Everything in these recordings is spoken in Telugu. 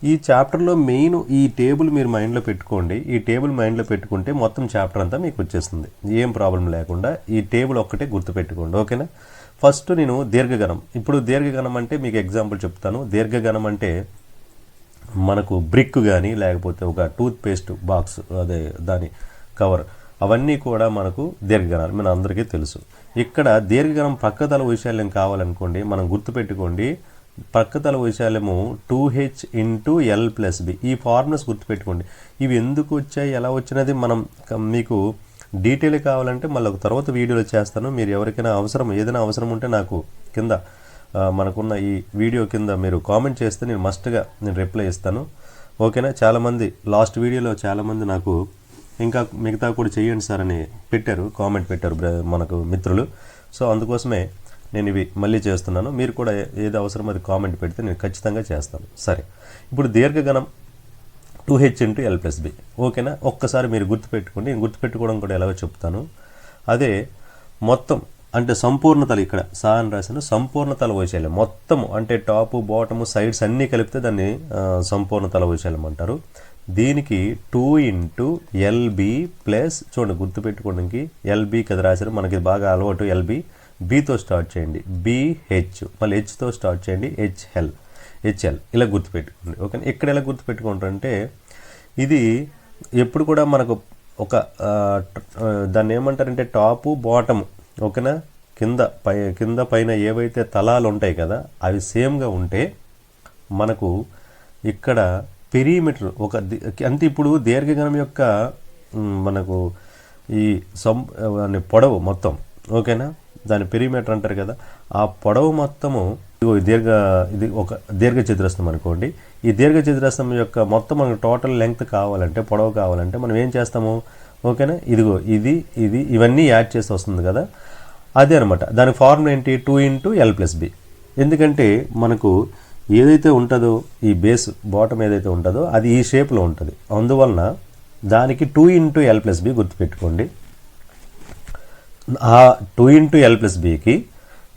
ఈ చాప్టర్లో మెయిన్ ఈ టేబుల్ మీరు మైండ్లో పెట్టుకోండి. ఈ టేబుల్ మైండ్లో పెట్టుకుంటే మొత్తం చాప్టర్ అంతా మీకు వచ్చేస్తుంది, ఏం ప్రాబ్లం లేకుండా. ఈ టేబుల్ ఒక్కటే గుర్తుపెట్టుకోండి, ఓకేనా. ఫస్ట్ నేను దీర్ఘగణం. ఇప్పుడు దీర్ఘగణం అంటే మీకు ఎగ్జాంపుల్ చెప్తాను. దీర్ఘగణం అంటే మనకు బ్రిక్ కానీ లేకపోతే ఒక టూత్ పేస్ట్ బాక్స్, అదే దాని కవర్, అవన్నీ కూడా మనకు దీర్ఘగణాలు, మన అందరికీ తెలుసు. ఇక్కడ దీర్ఘగణం ప్రక్కతల వైశాల్యం కావాలనుకోండి, మనం గుర్తుపెట్టుకోండి. ప్రక్కతల వైశాల్యము 2h into L plus B. ఈ ఫార్ములాస్ గుర్తుపెట్టుకోండి. ఇవి ఎందుకు వచ్చాయి, ఎలా వచ్చినది మనం మీకు డీటెయిల్ కావాలంటే మళ్ళీ ఒక తర్వాత వీడియోలో చేస్తాను. మీరు ఎవరికైనా ఏదైనా అవసరం ఉంటే నాకు కింద మనకున్న ఈ వీడియో కింద మీరు కామెంట్ చేస్తే నేను మస్ట్గా రిప్లై ఇస్తాను, ఓకేనా. చాలామంది లాస్ట్ వీడియోలో చాలామంది నాకు ఇంకా మిగతా కూడా చేయండి సార్ అని కామెంట్ పెట్టారు మనకు మిత్రులు. సో అందుకోసమే నేను ఇవి మళ్ళీ చేస్తున్నాను. మీరు కూడా ఏది అవసరం అది కామెంట్ పెడితే నేను ఖచ్చితంగా చేస్తాను. సరే, ఇప్పుడు దీర్ఘగణం 2h into L plus B, ఓకేనా. ఒక్కసారి మీరు గుర్తుపెట్టుకోండి. నేను గుర్తుపెట్టుకోవడం కూడా ఎలాగో చెప్తాను. అదే మొత్తం అంటే సంపూర్ణతలు, ఇక్కడ సా అని రాసిన సంపూర్ణతల వైశాల్యం మొత్తం అంటే టాపు బాటము సైడ్స్ అన్నీ కలిపితే దాన్ని సంపూర్ణతల వైశాల్యం అంటారు. దీనికి 2 ఇంటూ ఎల్బి ప్లస్, చూడండి గుర్తుపెట్టుకోవడానికి ఎల్బి కదా రాశారు, మనకి బాగా అలవాటు ఎల్బి. బీతో స్టార్ట్ చేయండి, బిహెచ్, మళ్ళీ హెచ్తో స్టార్ట్ చేయండి, హెచ్ఎల్, ఇలా గుర్తుపెట్టుకోండి, ఓకే. ఇక్కడ ఎలా గుర్తుపెట్టుకుంటారంటే ఇది ఎప్పుడు కూడా మనకు ఒక దాన్ని ఏమంటారంటే టాపు బాటము, ఓకేనా. కింద పైన ఏవైతే తలాలు ఉంటాయి కదా అవి సేమ్గా ఉంటే మనకు ఇక్కడ పెరిమీటర్ అంటే ఇప్పుడు దీర్ఘగణం యొక్క మనకు ఈ పొడవు మొత్తం, ఓకేనా, దాని పెరిమీటర్ అంటారు కదా, ఆ పొడవు మొత్తము ఇది ఒక దీర్ఘచతురస్రం అనుకోండి. ఈ దీర్ఘచతురస్రం యొక్క మొత్తం మనకు టోటల్ లెంగ్త్ కావాలంటే, పొడవు కావాలంటే మనం ఏం చేస్తాము, ఓకేనా. ఇవన్నీ యాడ్ చేసి వస్తుంది కదా, అదే అనమాట. దాని ఫార్ములా ఏంటి, 2 ఇంటూ L ప్లస్ బి. ఎందుకంటే మనకు ఏదైతే ఉంటుందో ఈ బేస్ బాటమ్ ఏదైతే ఉంటుందో అది ఈ షేప్లో ఉంటుంది. అందువలన దానికి 2 ఇంటూ L ప్లస్ బి గుర్తుపెట్టుకోండి. ఆ 2 ఇంటూ L ప్లస్ బికి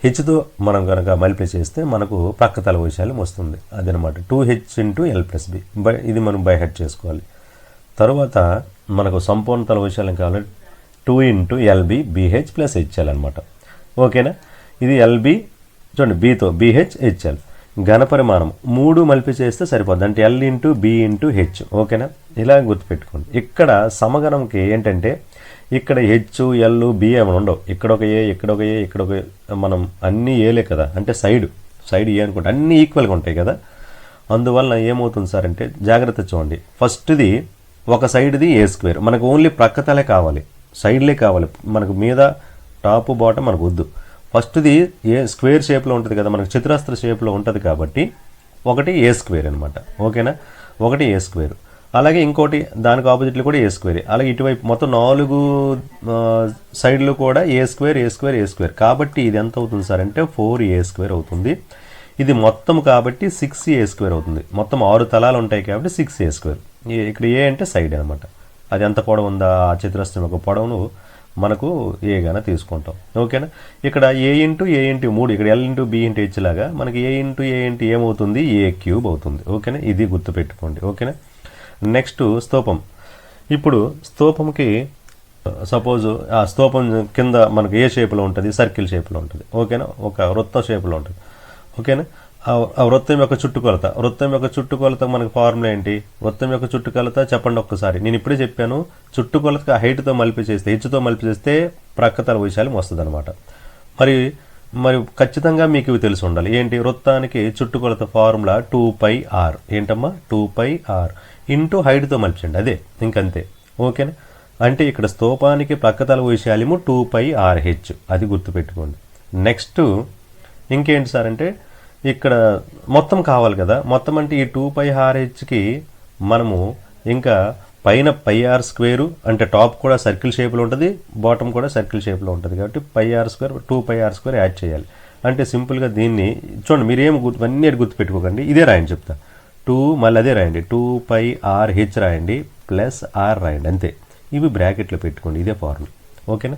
హెచ్తో మనం కనుక మల్టిప్లై చేస్తే మనకు ప్రక్కతల వైశాల్యం వస్తుంది. అదనమాట 2h into L plus B. ఇది మనం బై హెడ్ చేసుకోవాలి. తర్వాత మనకు సంపూర్ణతల వైశాల్యం కావాలి 2 into L B B H plus H L అనమాట, ఓకేనా. ఇది ఎల్బి, చూడండి బితో బిహెచ్ హెచ్ఎల్. ఘనపరిమాణం 3 మల్టిప్లై చేస్తే సరిపోద్ది, అంటే L into B into H, ఓకేనా. ఇలా గుర్తుపెట్టుకోండి. ఇక్కడ సమగణంకి ఏంటంటే ఇక్కడ హెచ్ ఎల్ బి ఏమైనా ఉండవు. ఇక్కడ ఒక ఏ, ఇక్కడ ఒక ఏ, ఇక్కడ ఒక మనం అన్నీ ఏలే కదా, అంటే సైడ్ ఏ అనుకుంటే అన్నీ ఈక్వల్గా ఉంటాయి కదా. అందువల్ల ఏమవుతుంది సార్ అంటే జాగ్రత్త చూడండి. ఫస్ట్ది ఒక సైడ్ది ఏ స్క్వేర్, మనకు ఓన్లీ ప్రక్కతలే కావాలి, సైడ్లే కావాలి, మనకు మీద టాప్ బాటమ్ మనకు వద్దు. ఫస్ట్ది ఏ స్క్వేర్ షేప్లో ఉంటుంది కదా, మనకు చతురస్ర షేప్లో ఉంటుంది కాబట్టి ఒకటి ఏ స్క్వేర్ అనమాట, ఓకేనా. ఒకటి ఏ స్క్వేర్, అలాగే ఇంకోటి దానికి ఆపోజిట్లో కూడా ఏ స్క్వేర్, అలాగే ఇటువైపు మొత్తం 4 సైడ్లు కూడా ఏ స్క్వేర్ ఏ స్క్వేర్ ఏ స్క్వేర్. కాబట్టి ఇది ఎంత అవుతుంది సార్ అంటే 4a స్క్వేర్ అవుతుంది. ఇది మొత్తం కాబట్టి 6a స్క్వేర్ అవుతుంది. మొత్తం 6 తలాలు ఉంటాయి కాబట్టి 6a స్క్వేర్. ఇక్కడ ఏ అంటే సైడ్ అనమాట. అది ఎంత పొడవు ఉందా ఆ చతురస్రం యొక్క పొడవును మనకు ఏగానే తీసుకుంటాం, ఓకేనా. ఇక్కడ ఏ ఇంటూ 3, ఇక్కడ L into B into H లాగా మనకి ఏ ఇంటూ ఏమవుతుంది, ఏ క్యూబ్ అవుతుంది, ఓకేనా. ఇది గుర్తుపెట్టుకోండి, ఓకేనా. నెక్స్ట్ స్తూపం. ఇప్పుడు స్తూపంకి సపోజ్ ఆ స్తూపం కింద మనకు ఏ షేప్లో ఉంటుంది, సర్కిల్ షేప్లో ఉంటుంది, ఓకేనా. ఒక వృత్త షేప్లో ఉంటుంది, ఓకేనా. ఆ వృత్తం యొక్క చుట్టుకొలత మనకు ఫార్ములా ఏంటి, వృత్తం యొక్క చుట్టుకొలత చెప్పండి ఒక్కసారి. నేను ఇప్పుడే చెప్పాను, చుట్టుకొలతకి హైట్తో మల్టిప్లై చేస్తే, హెచ్తో మల్టిప్లై చేస్తే ప్రక్కతల వైశాల్యం వస్తుంది అనమాట. మరి ఖచ్చితంగా మీకు ఇవి తెలిసి ఉండాలి. ఏంటి, వృత్తానికి చుట్టుకొలత ఫార్ములా 2πr. ఏంటమ్మా, 2πr ఇంటూ హైట్తో మల్పించండి, అదే ఇంకంతే, ఓకేనా. అంటే ఇక్కడ స్తూపానికి ప్రక్కతల వైశాల్యము 2πrh, అది గుర్తుపెట్టుకోండి. నెక్స్ట్ ఇంకేంటి సార్ అంటే ఇక్కడ మొత్తం కావాలి కదా, మొత్తం అంటే ఈ 2πrhకి మనము ఇంకా పైన πr² అంటే టాప్ కూడా సర్కిల్ షేప్లో ఉంటుంది, బాటమ్ కూడా సర్కిల్ షేప్లో ఉంటుంది కాబట్టి πr² 2πr² యాడ్ చేయాలి. అంటే సింపుల్గా దీన్ని చూడండి, మీరు అన్నీ గుర్తుపెట్టుకోకండి, ఇదే రాయండి చెప్తా. 2 మళ్ళీ అదే రాయండి, 2πrh రాయండి ప్లస్ r రాయండి, అంతే. ఇవి బ్రాకెట్లో పెట్టుకోండి, ఇదే ఫార్ములా, ఓకేనా.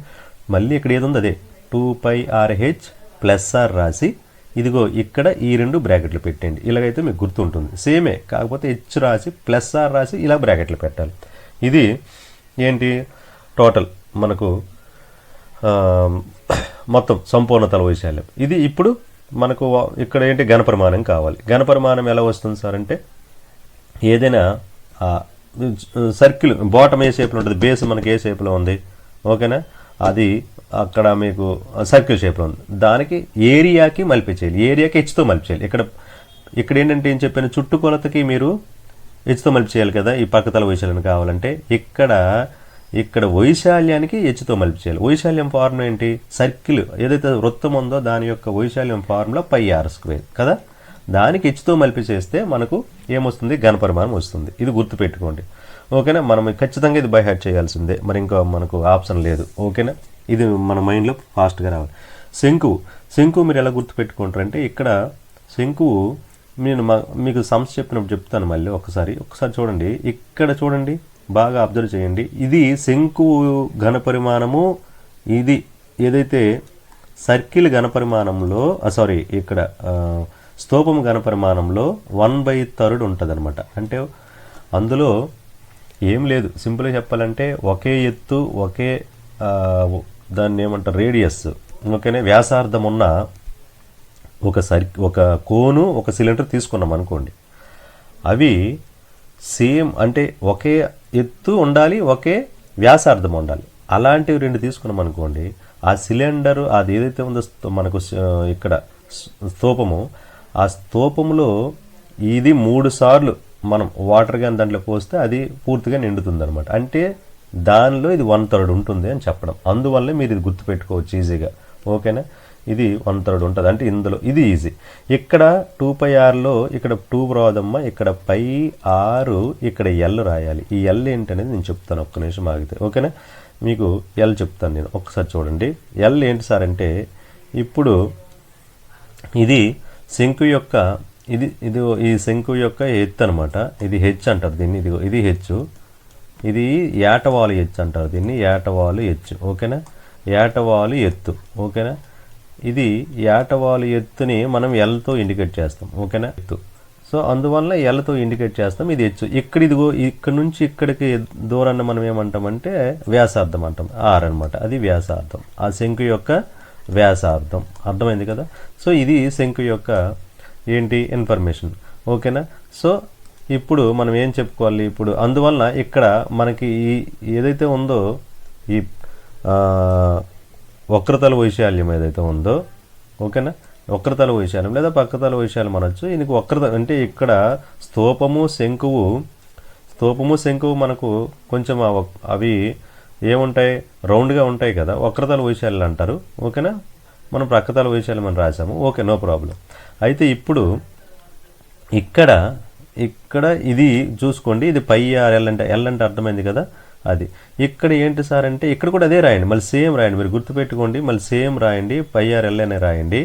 మళ్ళీ ఇక్కడ ఏది ఉంది అదే 2πrh ప్లస్ r రాసి ఇదిగో ఇక్కడ ఈ 2 బ్రాకెట్లు పెట్టండి. ఇలాగైతే మీకు గుర్తుంటుంది. సేమే, కాకపోతే హెచ్ రాసి ప్లస్ ఆర్ రాసి ఇలా బ్రాకెట్లు పెట్టాలి. ఇది ఏంటి టోటల్ మనకు మొత్తం సంపూర్ణ తల వైశాల్యం. ఇది ఇప్పుడు మనకు ఇక్కడ ఏంటి ఘనపరిమాణం కావాలి. ఘనపరిమాణం ఎలా వస్తుంది సార్ అంటే ఏదైనా సర్కిల్ బాటమ్ ఏ షేప్లో ఉంటుంది, బేస్ మనకి ఏ షేప్లో ఉంది, ఓకేనా, అది అక్కడ మీకు సర్కిల్ షేప్లో ఉంది. దానికి ఏరియాకి మలిపి చేయాలి. ఏరియాకి హెచ్తో మలిపి చేయాలి. ఇక్కడ ఏంటంటే ఏం చెప్పాను, చుట్టుకొలతకి మీరు హెచ్తో మలిపి చేయాలి కదా ఈ పక్కతల వైశాల్యం కావాలంటే. ఇక్కడ వైశాల్యానికి హెచ్తో మలిపి చేయాలి. వైశాల్యం ఫార్ములా ఏంటి, సర్కిల్ ఏదైతే వృత్తం ఉందో దాని యొక్క వైశాల్యం ఫార్ములా πr² కదా. దానికి హెచ్తో మలిపి చేస్తే మనకు ఏమొస్తుంది, ఘనపరిమాణం వస్తుంది. ఇది గుర్తుపెట్టుకోండి, ఓకేనా. మనం ఖచ్చితంగా ఇది బై హార్ట్ చేయాల్సిందే, మరి ఇంకా మనకు ఆప్షన్ లేదు, ఓకేనా. ఇది మన మైండ్లో ఫాస్ట్గా రావాలి. శంకువు మీరు ఎలా గుర్తుపెట్టుకుంటారంటే ఇక్కడ శంకువు నేను మీకు సమస్య చెప్పినప్పుడు చెప్తాను మళ్ళీ ఒకసారి చూడండి. ఇక్కడ చూడండి, బాగా అబ్జర్వ్ చేయండి. ఇది శంకువు ఘనపరిమాణము. ఇది ఏదైతే సర్కిల్ ఘనపరిమాణంలో ఇక్కడ స్తూపం ఘనపరిమాణంలో 1/3 ఉంటుంది అనమాట. అంటే అందులో ఏం లేదు, సింపుల్గా చెప్పాలంటే ఒకే ఎత్తు, ఒకే దాన్ని ఏమంటారు రేడియస్, ఓకేనే, వ్యాసార్థం ఉన్న ఒక కోను ఒక సిలిండర్ తీసుకున్నాం అనుకోండి. అవి సేమ్ అంటే ఒకే ఎత్తు ఉండాలి, ఒకే వ్యాసార్థం ఉండాలి. అలాంటివి 2 తీసుకున్నాం అనుకోండి. ఆ సిలిండరు అది ఏదైతే ఉందో మనకు ఇక్కడ స్తూపము, ఆ స్తూపంలో ఇది 3 సార్లు మనం వాటర్ కానీ దాంట్లో పోస్తే అది పూర్తిగా నిండుతుంది అనమాట. అంటే దానిలో ఇది 1/3 ఉంటుంది అని చెప్పడం. అందువల్లే మీరు ఇది గుర్తుపెట్టుకోవచ్చు ఈజీగా, ఓకేనా. ఇది 1/3 ఉంటుంది అంటే ఇందులో ఇది ఈజీ. ఇక్కడ 2πrలో ఇక్కడ 2 రాదమ్మా, ఇక్కడ πr, ఇక్కడ ఎల్ రాయాలి. ఈ ఎల్ ఏంటనేది నేను చెప్తాను, ఒక్క నిమిషం ఆగితే, ఓకేనా. మీకు ఎల్ చెప్తాను నేను, ఒక్కసారి చూడండి. ఎల్ ఏంటి సార్ అంటే ఇప్పుడు ఇది శంకు యొక్క ఈ శంకు యొక్క ఎత్తు అనమాట. ఇది హెచ్ అంటారు దీన్ని. ఇది హెచ్, ఇది ఏటవాలు హెచ్ అంటారు దీన్ని, ఏటవాలు హెచ్, ఓకేనా. ఏటవాలు ఎత్తు, ఓకేనా. ఇది ఏటవాలు ఎత్తుని మనం ఎల్తో ఇండికేట్ చేస్తాం, ఓకేనా, ఎత్తు. సో అందువల్ల ఎల్తో ఇండికేట్ చేస్తాం. ఇది హెచ్. ఇక్కడ నుంచి ఇక్కడికి దూరాన్ని మనం ఏమంటామంటే వ్యాసార్థం అంటాం, ఆర్ అనమాట. అది వ్యాసార్థం, ఆ శంకు యొక్క వ్యాసార్థం. అర్థమైంది కదా. సో ఇది శంకు యొక్క ఏంటి ఇన్ఫర్మేషన్, ఓకేనా. సో ఇప్పుడు మనం ఏం చెప్పుకోవాలి ఇప్పుడు, అందువల్ల ఇక్కడ మనకి ఏదైతే ఉందో ఈ వక్రతల వైశాల్యం ఏదైతే ఉందో, ఓకేనా, వక్రతల వైశాల్యం లేదా పక్కతల వైశాల్యం అనొచ్చు. ఇది వక్రత అంటే ఇక్కడ స్తూపము శంకువు మనకు కొంచెం అవి ఏముంటాయి, రౌండ్గా ఉంటాయి కదా, వక్రతల వైశాల్యం అంటారు, ఓకేనా. మనం ప్రక్కతల వైశాల్యం అని రాసాము, ఓకే, నో ప్రాబ్లం. అయితే ఇప్పుడు ఇక్కడ ఇది చూసుకోండి, ఇది πr అంటే ఎల్ అంటే అర్థమైంది కదా. అది ఇక్కడ ఏంటి సార్ అంటే ఇక్కడ కూడా అదే రాయండి, మళ్ళీ సేమ్ రాయండి, మీరు గుర్తుపెట్టుకోండి, మళ్ళీ సేమ్ రాయండి, πr అనే రాయండి.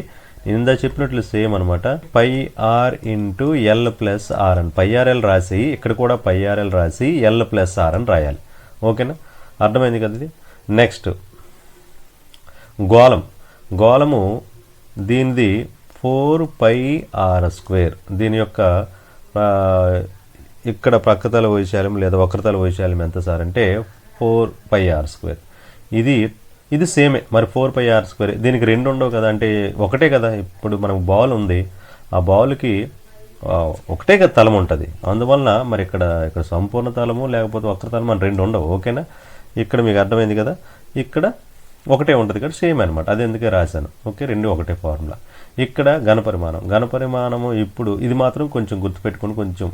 ఇందా చెప్పినట్లు సేమ్ అనమాట. πr × l + r అని πr రాసి ఇక్కడ కూడా πr రాసి l + r అని రాయాలి, ఓకేనా. అర్థమైంది కదా ఇది. నెక్స్ట్ గోళము దీనిది 4πr². దీని యొక్క ఇక్కడ ప్రక్కతల వైశాల్యం లేదా వక్రతల వైశాల్యం ఎంత సార్ అంటే 4πr². ఇది సేమే మరి 4πr². దీనికి 2 ఉండవు కదా, అంటే ఒకటే కదా. ఇప్పుడు మనకు బాల్ ఉంది, ఆ బాల్కి ఒకటే కదా తలం ఉంటుంది. అందువల్ల మరి ఇక్కడ సంపూర్ణ తలము లేకపోతే వక్రతలం అని 2 ఉండవు, ఓకేనా. ఇక్కడ మీకు అర్థమైంది కదా, ఇక్కడ ఒకటే ఉంటుంది కదా, సేమ్ అనమాట. అది ఎందుకే రాశాను, ఓకే. 2 ఒకటే ఫార్ములా. ఇక్కడ ఘనపరిమాణము ఇప్పుడు ఇది మాత్రం కొంచెం గుర్తుపెట్టుకుని కొంచెం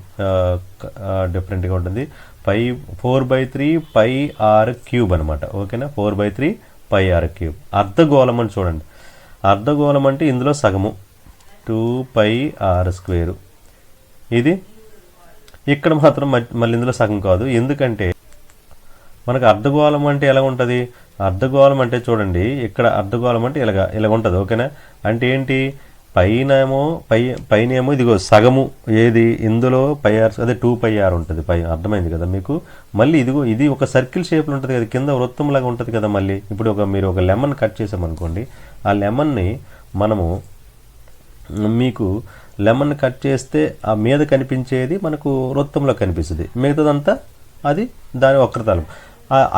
డిఫరెంట్గా ఉంటుంది. 4/3 πr³ అనమాట, ఓకేనా. 4/3 πr³. అర్ధగోళం అని చూడండి. అర్ధగోళం అంటే ఇందులో సగము 2πr². ఇది ఇక్కడ మాత్రం మళ్ళీ ఇందులో సగం కాదు, ఎందుకంటే మనకు అర్ధగోళం అంటే ఎలా ఉంటుంది, అర్ధగోళం అంటే చూడండి, ఇక్కడ అర్ధగోళం అంటే ఇలాగ ఉంటుంది, ఓకేనా. అంటే ఏంటి, పైనేమో ఇదిగో సగము ఏది ఇందులో πr, అదే 2πr ఉంటుంది పై. అర్థమైంది కదా మీకు. మళ్ళీ ఇది ఒక సర్కిల్ షేప్లో ఉంటుంది కదా, కింద వృత్తం లాగా ఉంటుంది కదా. మళ్ళీ ఇప్పుడు మీరు ఒక లెమన్ కట్ చేసామనుకోండి, ఆ లెమన్ని మనము మీకు లెమన్ కట్ చేస్తే ఆ మీద కనిపించేది మనకు వృత్తంలో కనిపిస్తుంది, మిగతాదంతా అది దాని వక్రతలం.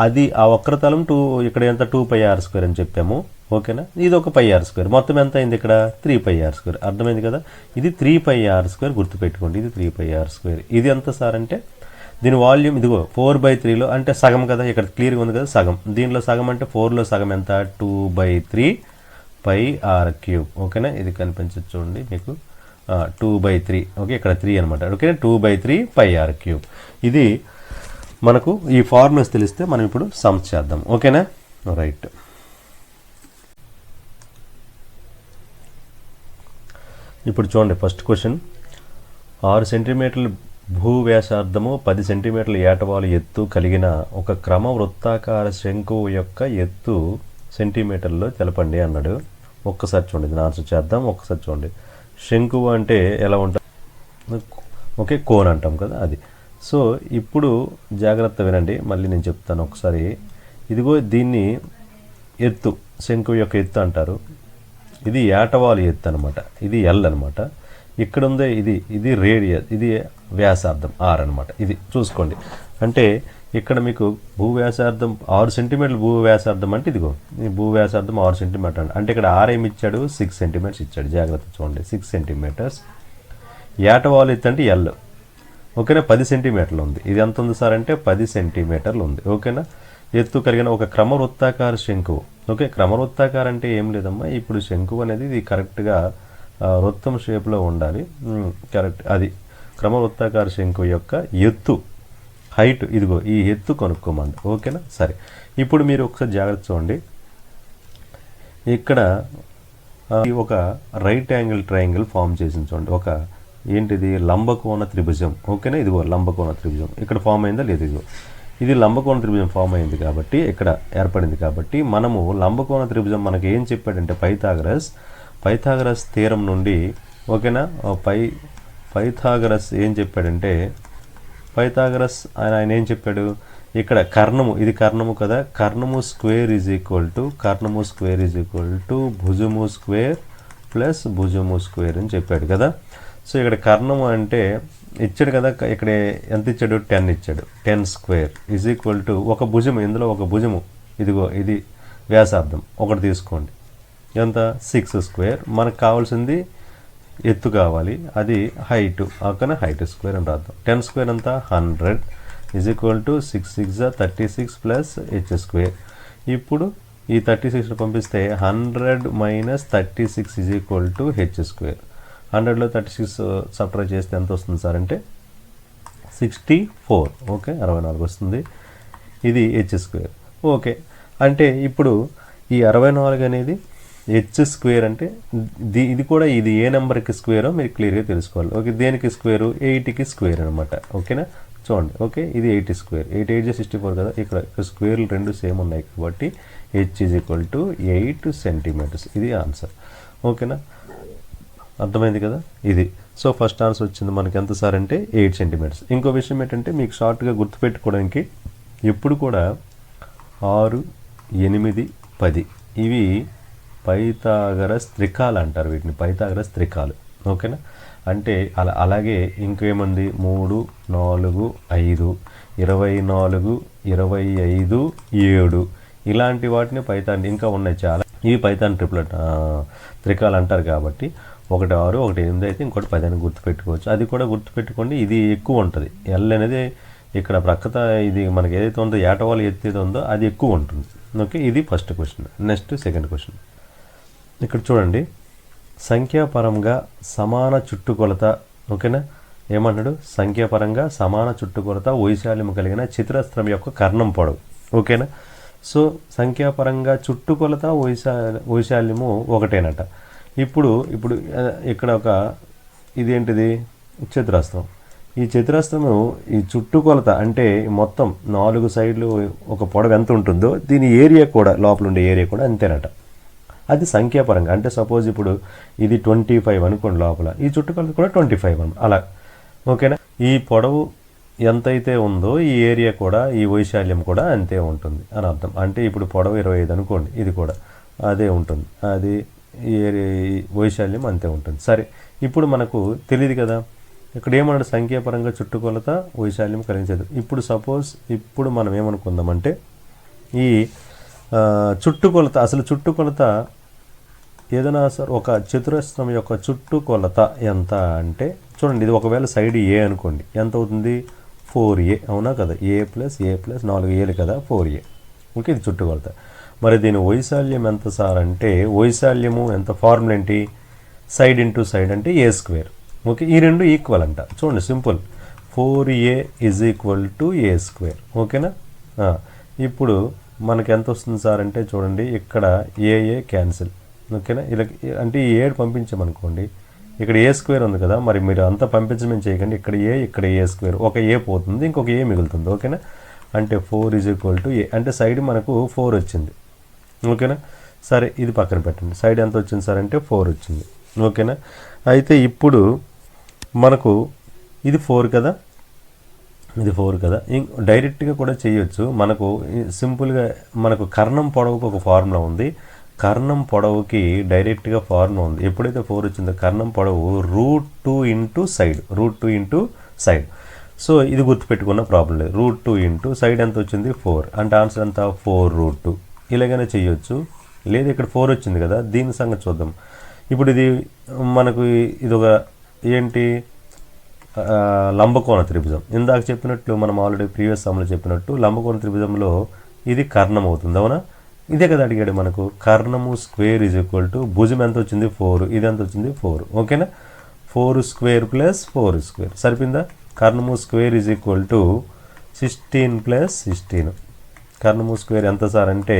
అది ఆ వక్రతలం ఇక్కడ ఎంత 2πr² అని చెప్పాము. ఓకేనా, ఇది ఒక πr², మొత్తం ఎంత అయింది ఇక్కడ 3πr². అర్థమైంది కదా, ఇది 3πr² గుర్తుపెట్టుకోండి, ఇది 3πr². ఇది ఎంత సార్ అంటే దీని వాల్యూమ్ ఇదిగో 4/3లో అంటే సగం కదా, ఇక్కడ క్లియర్గా ఉంది కదా సగం. దీనిలో సగం అంటే 4లో సగం ఎంత 2/3πr³. ఓకేనా, ఇది కనిపించచ్చు చూడండి మీకు 2/3. ఓకే, ఇక్కడ 3 అనమాట. Okay, 2/3πr³. ఇది మనకు ఈ ఫార్ములాస్ తెలిస్తే మనం ఇప్పుడు సమ్స్ చేద్దాం. ఓకేనా, రైట్. ఇప్పుడు చూడండి ఫస్ట్ క్వశ్చన్. 6 సెంటీమీటర్ల భూ వ్యాసార్థము 10 సెంటీమీటర్ల ఏటవాలు ఎత్తు కలిగిన ఒక క్రమ వృత్తాకార శంకువు యొక్క ఎత్తు సెంటీమీటర్లో తెలపండి అన్నాడు. ఒక్కసారి చూడండి, దీని ఆన్సర్ చేద్దాం. ఒక్కసారి చూడండి, శంకువు అంటే ఎలా ఉంటుంది, ఓకే కోన్ అంటాం కదా అది. సో ఇప్పుడు జాగ్రత్త వినండి, మళ్ళీ నేను చెప్తాను ఒకసారి. ఇదిగో దీన్ని ఎత్తు, శంకువు యొక్క ఎత్తు అంటారు. ఇది ఏటవాలు ఎత్తు అనమాట, ఇది ఎల్ అనమాట. ఇక్కడ ఉందే ఇది రేడియస్, ఇది వ్యాసార్థం ఆర్ అనమాట. ఇది చూసుకోండి, అంటే ఇక్కడ మీకు భూ వ్యాసార్థం 6 సెంటీమీటర్లు భూ వ్యాసార్థం అంటే ఇదిగో ఈ భూ వ్యాసార్థం 6 సెంటీమీటర్ అంటే ఇక్కడ ఆర్ ఏమి ఇచ్చాడు 6 సెంటీమీటర్స్ ఇచ్చాడు. జాగ్రత్త చూడండి, 6 సెంటీమీటర్స్. ఏటవాలు ఎత్తు అంటే ఎల్. ఓకేనా, 10 సెంటీమీటర్లు ఉంది. ఇది ఎంత ఉంది సార్ అంటే 10 సెంటీమీటర్లు ఉంది. ఓకేనా, ఎత్తు కలిగిన ఒక క్రమవృత్తాకార శంకువు. ఓకే, క్రమవృత్తాకార అంటే ఏం లేదమ్మా, ఇప్పుడు శంకువు అనేది ఇది కరెక్ట్గా వృత్తం షేప్లో ఉండాలి. కరెక్ట్, అది క్రమవృత్తాకార శంకువు యొక్క ఎత్తు హైట్. ఇదిగో ఈ ఎత్తు కనుక్కోమంది. ఓకేనా, సరే. ఇప్పుడు మీరు ఒకసారి జాగ్రత్త చూడండి, ఇక్కడ ఒక రైట్ యాంగిల్ ట్రయాంగిల్ ఫామ్ చేసింది చూడండి. ఒక ఏంటిది లంబకోణ త్రిభుజం. ఓకేనా, ఇదిగో లంబకోణ త్రిభుజం ఇక్కడ ఫామ్ అయిందా లేదు, ఇదిగో ఇది లంబకోణ త్రిభుజం ఫామ్ అయింది కాబట్టి ఇక్కడ ఏర్పడింది కాబట్టి మనము లంబకోణ త్రిభుజం మనకి ఏం చెప్పాడంటే పైథాగరస్ థీరం నుండి. ఓకేనా, పైథాగరస్ ఏం చెప్పాడంటే పైథాగరస్ ఆయన ఏం చెప్పాడు, ఇక్కడ కర్ణము, ఇది కర్ణము కదా, కర్ణము స్క్వేర్ ఈజ్ ఈక్వల్ టు భుజము స్క్వేర్ ప్లస్ భుజము స్క్వేర్ అని చెప్పాడు కదా. సో ఇక్కడ కర్ణము అంటే ఇచ్చాడు కదా, ఇక్కడ ఎంత ఇచ్చాడు 10 ఇచ్చాడు. 10 స్క్వేర్ ఈజ్ ఈక్వల్ టు ఒక భుజము, ఇందులో ఒక భుజము ఇదిగో ఇది వ్యాసార్థం ఒకటి తీసుకోండి, ఎంత 6 స్క్వేర్. మనకు కావాల్సింది ఎత్తు కావాలి, అది హైట్. అక్కడ హైట్ స్క్వేర్ అని రాద్దాం. 10 స్క్వేర్ అంతా 100 is equal to 6 6 36 plus h square. ఇప్పుడు ఈ 36 పంపిస్తే 100 minus 36 is equal to h square. 100లో 36 సబ్ట్రాక్ట్ చేస్తే ఎంత వస్తుంది సార్ అంటే 64. ఓకే, 64 వస్తుంది. ఇది h స్క్వేర్. ఓకే, అంటే ఇప్పుడు ఈ 64 అనేది h స్క్వేర్ అంటే ఇది కూడా ఇది ఏ నెంబర్కి స్క్వేరో మీరు క్లియర్గా తెలుసుకోవాలి. ఓకే, దేనికి స్క్వేరు 8కి స్క్వేర్ అనమాట. ఓకేనా, చూడండి. ఓకే, ఇది 8 స్క్వేర్, 8 8 64 కదా, ఇక్కడ స్క్వేర్లు రెండు సేమ్ ఉన్నాయి కాబట్టి h is equal to 8 centimetres. ఇది ఆన్సర్. ఓకేనా, అర్థమైంది కదా ఇది. సో ఫస్ట్ ఆన్సర్ వచ్చింది మనకి ఎంత సార్ అంటే 8 సెంటీమీటర్స్. ఇంకో విషయం ఏంటంటే మీకు షార్ట్గా గుర్తుపెట్టుకోవడానికి ఎప్పుడు కూడా 6 8 10 ఇవి పైథాగరస్ త్రికాలు అంటారు, వీటిని పైథాగరస్ త్రికాలు. ఓకేనా, అంటే అలాగే ఇంకేముంది 3 4 5 24 25 7 ఇలాంటి వాటిని పైథాన్ ఇంకా ఉన్నాయి చాలా. ఇవి పైథాన్ ట్రిప్లెట్ త్రికాలు అంటారు కాబట్టి 1 6 1 8 అయితే ఇంకోటి 10 అని గుర్తుపెట్టుకోవచ్చు. అది కూడా గుర్తుపెట్టుకోండి, ఇది ఎక్కువ ఉంటుంది. ఎల్ అనేది ఇక్కడ ప్రక్కత ఇది మనకి ఏదైతే ఉందో ఏటవాలు ఎత్తేది ఉందో అది ఎక్కువ ఉంటుంది. ఓకే, ఇది first question. Next second question. ఇక్కడ చూడండి, సంఖ్యాపరంగా సమాన చుట్టుకొలత. ఓకేనా, ఏమన్నాడు, సంఖ్యాపరంగా సమాన చుట్టుకొలత వైశాల్యము కలిగిన చతురస్రం యొక్క కర్ణం పొడవు. ఓకేనా, సో సంఖ్యాపరంగా చుట్టుకొలత వైశాల్యము ఒకటేనట. ఇప్పుడు ఇక్కడ ఒక ఇదేంటిది చతురస్రం. ఈ చతురస్రము ఈ చుట్టుకొలత అంటే మొత్తం 4 సైడ్లు ఒక పొడవు ఎంత ఉంటుందో దీని ఏరియా కూడా లోపల ఉండే ఏరియా కూడా అంతేనట. అది సంఖ్యాపరంగా అంటే సపోజ్ ఇప్పుడు ఇది 25 అనుకోండి, లోపల ఈ చుట్టుకొలత కూడా 25 అలా. ఓకేనా, ఈ పొడవు ఎంతైతే ఉందో ఈ ఏరియా కూడా ఈ వైశాల్యం కూడా అంతే ఉంటుంది అని అర్థం. అంటే ఇప్పుడు పొడవు 25 అనుకోండి, ఇది కూడా అదే ఉంటుంది. అది ఈ వైశాల్యం అంతే ఉంటుంది. సరే, ఇప్పుడు మనకు తెలియదు కదా, ఇక్కడ ఏమన్నాడు, సంఖ్యాపరంగా చుట్టుకొలత వైశాల్యం కలిగించదు. ఇప్పుడు సపోజ్ ఇప్పుడు మనం ఏమనుకుందామంటే ఈ చుట్టుకొలత, అసలు చుట్టుకొలత ఏదైనా సార్ ఒక చతురస్రం యొక్క చుట్టుకొలత ఎంత అంటే చూడండి, ఇది ఒకవేళ సైడ్ ఏ అనుకోండి, ఎంత అవుతుంది 4a, అవునా కదా, a ప్లస్ 4 ఏలు కదా 4a. ఓకే, ఇది చుట్టుకొలత. మరి దీని వైశాల్యం ఎంత సార్ అంటే వైశాల్యము ఎంత, ఫార్ములా ఏంటి, సైడ్ ఇంటూ సైడ్ అంటే a స్క్వేర్. ఓకే, ఈ రెండు ఈక్వల్ అంట. చూడండి simple, 4a is equal to a square. ఓకేనా. ఇప్పుడు మనకి ఎంత వస్తుంది సార్ అంటే చూడండి, ఇక్కడ ఏ క్యాన్సిల్. ఓకేనా, ఇలా అంటే ఈ 7 పంపించామనుకోండి, ఇక్కడ ఏ స్క్వేర్ ఉంది కదా, మరి మీరు అంతా పంపించమని చేయకండి, ఇక్కడ ఏ స్క్వేర్, ఒక ఏ పోతుంది, ఇంకొక ఏ మిగులుతుంది. ఓకేనా, అంటే 4 ఈజ్ ఈక్వల్ టు ఏ, అంటే సైడ్ మనకు 4 వచ్చింది. ఓకేనా, సరే ఇది పక్కన పెట్టండి, సైడ్ ఎంత వచ్చింది సార్ అంటే 4 వచ్చింది. ఓకేనా, అయితే ఇప్పుడు మనకు ఇది 4 కదా, ఇది 4 కదా, డైరెక్ట్గా కూడా చేయొచ్చు. మనకు సింపుల్గా మనకు కర్ణం పొడవుకు ఒక ఫార్ములా ఉంది, కర్ణం పొడవుకి డైరెక్ట్గా ఫార్ములా ఉంది. ఎప్పుడైతే 4 వచ్చిందో కర్ణం పొడవు √2 into side, √2 into side. So ఇది గుర్తుపెట్టుకున్న ప్రాబ్లం లేదు, √2 ఇంటూ సైడ్ ఎంత వచ్చింది 4, అంటే ఆన్సర్ ఎంత 4√2. ఇలాగైనా చేయొచ్చు. లేదు ఇక్కడ 4 వచ్చింది కదా, దీని సంగతి చూద్దాం. ఇప్పుడు ఇది మనకు ఇది ఒక ఏంటి, లంబకోణ త్రిభుజం. ఇందాక చెప్పినట్లు మనం ఆల్రెడీ ప్రీవియస్ సమ్లో చెప్పినట్టు లంబకోణ త్రిభుజంలో ఇది కర్ణం అవుతుంది. అవునా, ఇదే కదా అడిగాడు మనకు, కర్ణము స్క్వేర్ ఈజ్ ఈక్వల్ టు భుజం ఎంత వచ్చింది 4, ఇది ఎంత వచ్చింది 4. ఓకేనా, 4 స్క్వేర్ ప్లస్ 4 స్క్వేర్ సరిపోయిందా. కర్ణము square is equal to 16 plus 16. కర్ణము స్క్వేర్ ఎంత సార్ అంటే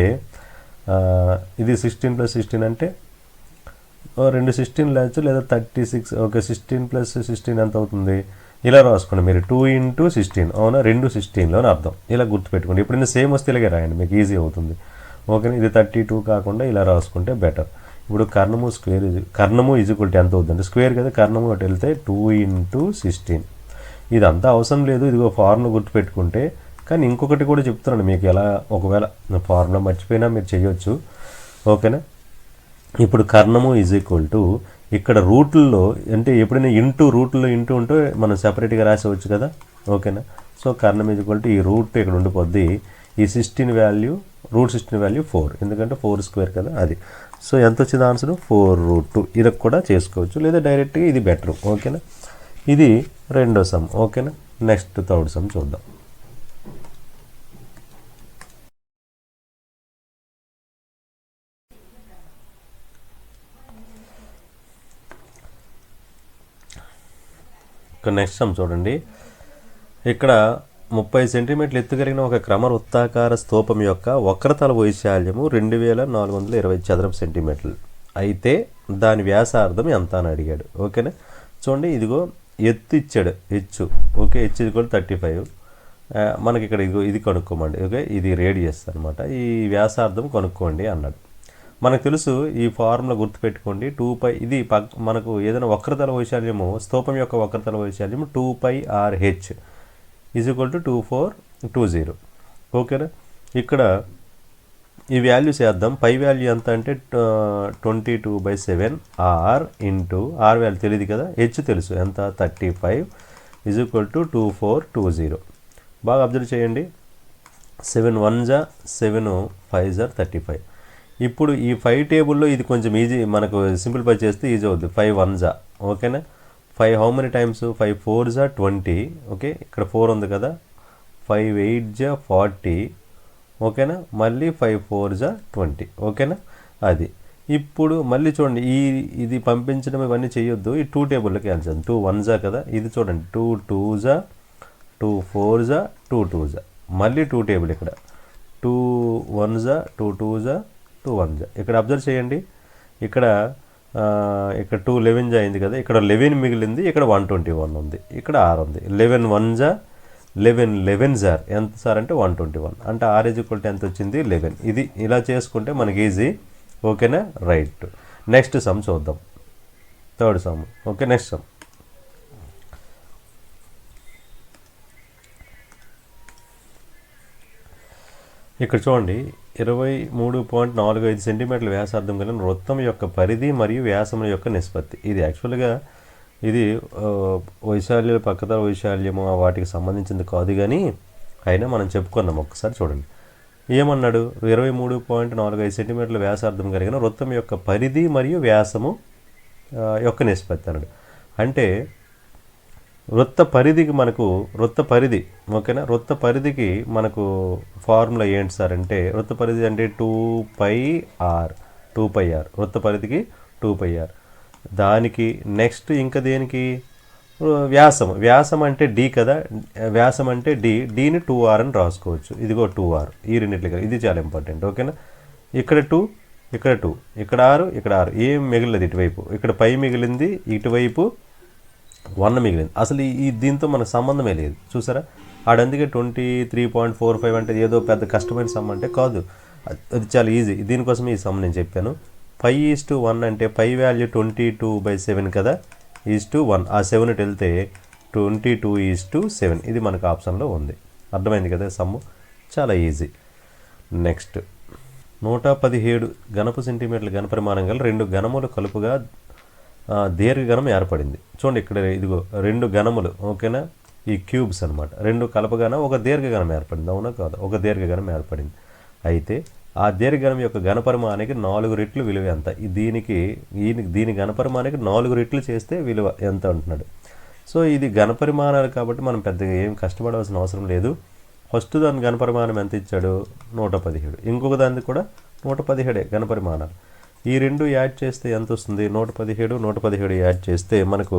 ఇది 16 ప్లస్ 16 అంటే 2 16 లేచ్చు, లేదా 36. ఓకే, 16 ప్లస్ 16 ఎంత అవుతుంది, ఇలా రాసుకోండి మీరు, 2 ఇంటూ 16. అవునా, 2 16లోని అర్థం. ఇలా గుర్తుపెట్టుకోండి, ఇప్పుడు సేమ్ వస్తే ఇలాగే రాయండి, మీకు ఈజీ అవుతుంది. ఓకేనా, ఇది 32 కాకుండా ఇలా రాసుకుంటే బెటర్. ఇప్పుడు కర్ణము ఈజ్ ఈక్వల్ టు ఎంత అవుతుంది, స్క్వేర్ కదా, కర్ణము అటు వెళ్తే 2 ఇంటూ 16. ఇదంతా అవసరం లేదు, ఇదిగో ఫార్ములా గుర్తుపెట్టుకుంటే. కానీ ఇంకొకటి కూడా చెప్తున్నాను మీకు, ఎలా ఒకవేళ ఫార్ములా మర్చిపోయినా మీరు చేయొచ్చు. ఓకేనా, ఇప్పుడు కర్ణము ఈజ్ ఈక్వల్ టు ఇక్కడ రూట్లో అంటే ఎప్పుడైనా రూట్లో ఇంటూ ఉంటే మనం సెపరేట్గా రాసేవచ్చు కదా. ఓకేనా, సో కర్ణం ఈజ్ ఈక్వల్ టు ఈ రూట్ ఇక్కడ ఉండిపోద్ది, ఈ 16 వాల్యూ √16 వాల్యూ 4, ఎందుకంటే 4 స్క్వేర్ కదా అది. సో ఎంత వచ్చింది ఆన్సర్ 4√2. ఇది కూడా చేసుకోవచ్చు, లేదా డైరెక్ట్గా ఇది బెటర్. ఓకేనా, ఇది రెండో సమ్. ఓకేనా, నెక్స్ట్ థర్డ్ సమ్ చూద్దాం. నెక్స్ట్ సమ్ చూడండి, ఇక్కడ 30 సెంటీమీటర్లు ఎత్తు కలిగిన ఒక క్రమ వృత్తాకార స్తూపం యొక్క వక్రతల వైశాల్యము 2420 చదరపు సెంటీమీటర్లు అయితే దాని వ్యాసార్థం ఎంత అని అడిగాడు. ఓకేనా, చూడండి ఇదిగో ఎత్తు ఇచ్చాడు, హెచ్. ఓకే, హెచ్ ఇది కూడా 35. మనకి ఇక్కడ ఇదిగో ఇది కనుక్కోమండి. ఓకే, ఇది రేడియస్ అనమాట, ఈ వ్యాసార్థం కనుక్కోండి అన్నాడు. మనకు తెలుసు ఈ ఫార్ములా గుర్తుపెట్టుకోండి, 2π. ఇది మనకు ఏదైనా వక్రతల వైశాల్యము, స్తూపం యొక్క వక్రతల వైశాల్యము 2πRh ఈజ్ ఈక్వల్ టు 2420. ఓకేనా, ఇక్కడ ఈ వాల్యూస్ వేద్దాం. పై వాల్యూ ఎంత అంటే 22/7 ఆర్ ఇంటూ ఆర్ వాల్యూ తెలియదు కదా, హెచ్ తెలుసు ఎంత 35 ఈజ్ ఈక్వల్ టు 2420. బాగా అబ్జర్వ్ చేయండి, 7 1 7 5 35. ఇప్పుడు ఈ 5 టేబుల్లో ఇది కొంచెం ఈజీ, మనకు సింప్లిఫై చేస్తే ఈజీ అవుద్ది. 5 1 ఓకేనా, 5 హౌ మెనీ టైమ్స్, 5 4 20. ఓకే, ఇక్కడ 4 ఉంది కదా, 5 8 40. ఓకేనా, మళ్ళీ 5 4 20. ఓకేనా, అది. ఇప్పుడు మళ్ళీ చూడండి, ఇది పంపించడం ఇవన్నీ చేయొద్దు, ఈ 2 టేబుల్లోకి వెళ్ళాలి. 2 1 కదా, ఇది చూడండి 2 2 2 4 2 2 మళ్ళీ 2 టేబుల్, ఇక్కడ 2 1 2 2 2 1. ఇక్కడ అబ్జర్వ్ చేయండి, ఇక్కడ 2 11 అయింది కదా, ఇక్కడ 11 మిగిలింది, ఇక్కడ 121 ఉంది, ఇక్కడ 6 ఉంది. 11 1 11 11 ఎంత సార్ అంటే 121, అంటే ఆర్ ఈజ్ ఈక్వల్ టు ఎంత వచ్చింది 11. ఇది ఇలా చేసుకుంటే మనకి ఈజీ. ఓకేనా, రైట్. నెక్స్ట్ సమ్ చూద్దాం, third sum. Okay, next some. ఇక్కడ చూడండి 23.45 సెంటీమీటర్ల వ్యాసార్థం కలిగిన వృత్తం యొక్క పరిధి మరియు వ్యాసం యొక్క నిష్పత్తి. ఇది యాక్చువల్గా ఇది వైశాల్యాలు పక్కతల వైశాల్యము వాటికి సంబంధించింది కాదు, కానీ అయినా మనం చెప్పుకుందాం. ఒకసారి చూడండి ఏమన్నాడు. 23.45 సెంటీమీటర్ల వ్యాసార్థం కలిగిన వృత్తం యొక్క పరిధి మరియు వ్యాసము యొక్క నిష్పత్తి అన్నాడు. అంటే వృత్త పరిధికి మనకు వృత్త పరిధి ఓకేనా. వృత్త పరిధికి మనకు ఫార్ములా ఏంటి సార్ అంటే, వృత్త పరిధి అంటే 2πr వృత్త పరిధికి 2πr. దానికి నెక్స్ట్ ఇంకా దేనికి వ్యాసం అంటే d కదా, వ్యాసం అంటే డీని 2r అని రాసుకోవచ్చు. ఇదిగో 2r ఈ రెండింటికి ఇది చాలా ఇంపార్టెంట్ ఓకేనా. ఇక్కడ 2 ఇక్కడ 2 ఇక్కడ 6 ఇక్కడ 6 ఏం మిగిలినది ఇటువైపు, ఇక్కడ పై మిగిలింది, ఇటువైపు 1 మిగిలింది. అసలు ఈ దీంతో మనకు సంబంధమే లేదు చూసారా. ఆడందుకే 23.45 అంటే ఏదో పెద్ద కష్టమైన సమ్ అంటే కాదు, అది చాలా ఈజీ. దీనికోసం ఈ సమ్ నేను చెప్పాను. 5:1 అంటే పై వాల్యూ 22/7 కదా, 1 ఆ 7 వెళ్తే 22:7 ఇది మనకు ఆప్షన్లో ఉంది. అర్థమైంది కదా సమ్ము, చాలా ఈజీ. నెక్స్ట్ 117 ఘనపు సెంటీమీటర్ల ఘనపరిమాణం గల 2 ఘనములు కలుపుగా దీర్ఘఘనం ఏర్పడింది. చూడండి ఇక్కడ ఇదిగో 2 ఘనములు ఓకేనా, ఈ క్యూబ్స్ అనమాట. 2 కలపగానే ఒక దీర్ఘఘనం ఏర్పడింది, అవునా కాదు, ఒక దీర్ఘఘనం ఏర్పడింది. అయితే ఆ దీర్ఘఘనం యొక్క ఘనపరిమాణానికి 4 రెట్లు విలువ ఎంత, దీని ఘనపరిమాణానికి 4 రెట్లు చేస్తే విలువ ఎంత అంటున్నాడు. సో ఇది ఘనపరిమాణాలు కాబట్టి మనం పెద్దగా ఏం కష్టపడాల్సిన అవసరం లేదు. ఫస్ట్ దాని ఘనపరిమాణం ఎంత ఇచ్చాడు 117, ఇంకొక దానికి కూడా 117 ఘనపరిమాణాలు. ఈ రెండు యాడ్ చేస్తే ఎంత వస్తుంది 117 యాడ్ చేస్తే మనకు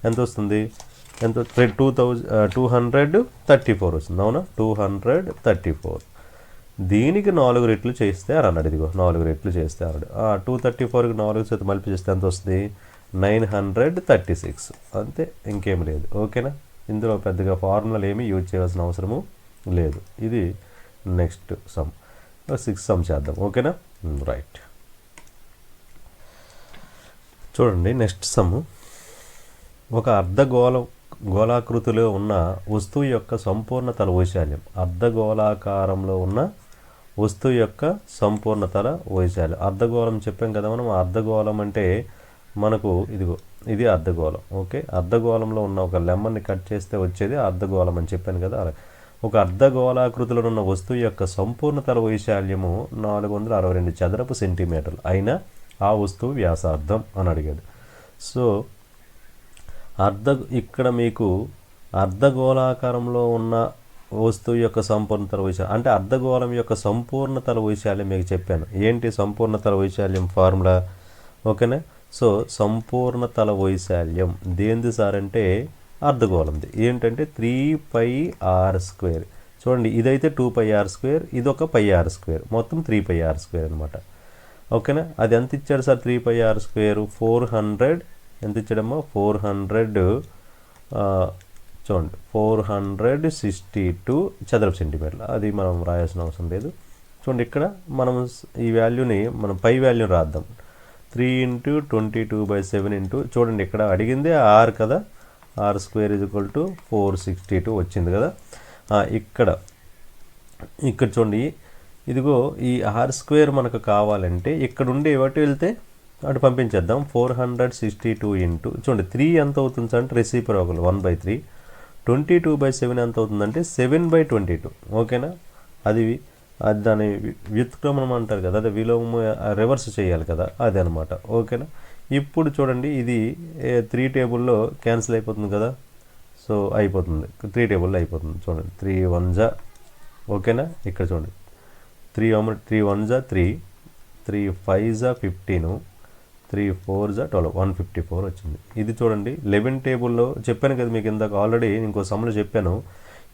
ఎంత వస్తుంది, ఎంత 234 వస్తుంది, అవునా 234. దీనికి 4 రెట్లు చేస్తే అన్నాడు, ఇదిగో 4 రెట్లు చేస్తే అన్నాడు. 234కి 4 చేత మల్పి చేస్తే ఎంత వస్తుంది 936 అంతే, ఇంకేం లేదు ఓకేనా. ఇందులో పెద్దగా ఫార్ములాలు ఏమీ యూజ్ చేయాల్సిన అవసరము లేదు. ఇది నెక్స్ట్ సమ్ 6 సమ్ చేద్దాం ఓకేనా. రైట్ చూడండి నెక్స్ట్ సమ్. ఒక గోళాకృతిలో ఉన్న వస్తువు యొక్క సంపూర్ణ తల వైశాల్యం. అర్ధగోళాకారంలో ఉన్న వస్తువు యొక్క సంపూర్ణ తల వైశాల్యం. అర్ధగోళం చెప్పాం కదా మనం. అర్ధగోళం అంటే మనకు ఇదిగో ఇది అర్ధగోళం ఓకే. అర్ధగోళంలో ఉన్న ఒక లెమన్ని కట్ చేస్తే వచ్చేది అర్ధగోళం అని చెప్పాను కదా. ఒక అర్ధగోళాకృతిలో ఉన్న వస్తువు యొక్క సంపూర్ణ తల వైశాల్యము 462 చదరపు సెంటీమీటర్లు అయినా ఆ వస్తువు వ్యాసార్థం అని అడిగాడు. సో ఇక్కడ మీకు అర్ధగోళాకారంలో ఉన్న వస్తువు యొక్క సంపూర్ణతల వైశాల్యం అంటే అర్ధగోళం యొక్క సంపూర్ణతల వైశాల్యం మీకు చెప్పాను. ఏంటి సంపూర్ణతల వైశాల్యం ఫార్ములా ఓకేనా. సో సంపూర్ణతల వైశాల్యం దేనిది సార్ అంటే అర్ధగోళంది. ఏంటంటే 3πr². చూడండి ఇదైతే 2πr², ఇది ఒక πr², మొత్తం 3πr² అనమాట ఓకేనా. అది ఎంత ఇచ్చాడు సార్ 3πr²? 400 ఎంత ఇచ్చాడమ్మా 400 చూడండి 462 చదరపు సెంటీమీటర్లు. అది మనం రాయాల్సిన అవసరం లేదు. చూడండి ఇక్కడ మనం ఈ వాల్యూని మనం పై వాల్యూని రాద్దాం. 3 × 22/7 చూడండి ఇక్కడ అడిగింది r కదా, r² = 462 వచ్చింది కదా. ఇక్కడ చూడండి ఇదిగో ఈ r² మనకు కావాలంటే ఇక్కడ ఉండి ఎటు వెళ్తే అటు పంపించేద్దాం. 462 చూడండి 3 ఎంత అవుతుంది అంటే రెసిప్రోకల్ 1/3. 22/7 ఎంత అవుతుందంటే 7/22 ఓకేనా. అది దాని వ్యుత్క్రమణం అంటారు కదా, అది విలోమ రివర్స్ చేయాలి కదా, అది అనమాట ఓకేనా. ఇప్పుడు చూడండి ఇది 3 టేబుల్లో క్యాన్సిల్ అయిపోతుంది కదా. సో అయిపోతుంది 3 టేబుల్లో అయిపోతుంది. చూడండి 3 1s ఓకేనా. ఇక్కడ చూడండి 3 1s 3, 3 5s 15, 3 4s 12, 154 వచ్చింది. ఇది చూడండి 11 టేబుల్లో చెప్పాను కదా మీకు ఇందాక ఆల్రెడీ ఇంకో సమ్లో చెప్పాను.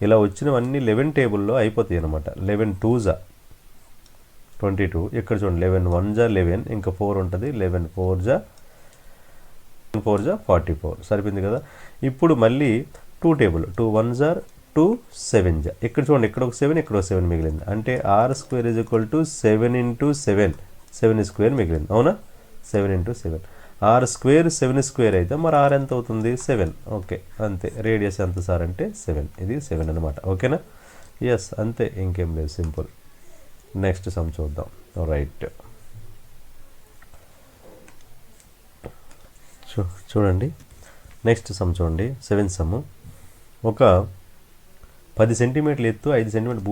ఇలా వచ్చినవన్నీ 11 టేబుల్లో అయిపోతాయి అనమాట. 11 2s 22, ఇక్కడ చూడండి 11 1s 11, ఇంకా 4 ఉంటుంది, 11 4s 44 సరిపోయింది కదా. ఇప్పుడు మళ్ళీ 2 టేబుల్ 2 1s 2 7s. ఇక్కడ చూడండి ఇక్కడ ఒక 7 ఇక్కడ ఒక 7 మిగిలింది. అంటే r² = 7 × 7, 7² మిగిలింది అవునా. 7 × 7 r² 7² అయితే మరి r ఎంత అవుతుంది 7 ఓకే అంతే. రేడియస్ ఎంత సార్ అంటే 7, ఇది 7 అనమాట ఓకేనా. ఎస్ అంతే, ఇంకేం లేదు, సింపుల్. నెక్స్ట్ సమ్ చూద్దాం. రైట్, చూడండి నెక్స్ట్ సమ్ చూడండి. 7th some. ఒక 10 సెంటీమీటర్ల ఎత్తు 5 సెంటీమీటర్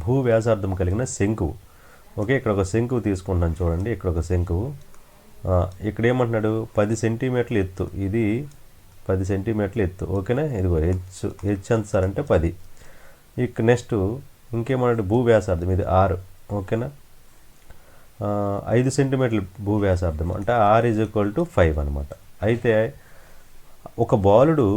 భూ వ్యాసార్థం కలిగిన శంకువు. ఓకే, ఇక్కడ ఒక శంకువు తీసుకుంటాను చూడండి. ఇక్కడ ఒక శంకువు, ఇక్కడ ఏమంటున్నాడు 10 సెంటీమీటర్ల ఎత్తు, ఇది 10 సెంటీమీటర్ల ఎత్తు. ఓకేనా, ఇదిగో హెచ్ ఎంత సార్ అంటే 10. ఇక్కడ నెక్స్ట్ ఇంకేమన్నాడు భూ వ్యాసార్థం, ఇది 6. ఓకేనా, 5 సెంటీమీటర్ల భూ వ్యాసార్థం అంటే R = 5 అనమాట. అయితే ఒక బాలుడు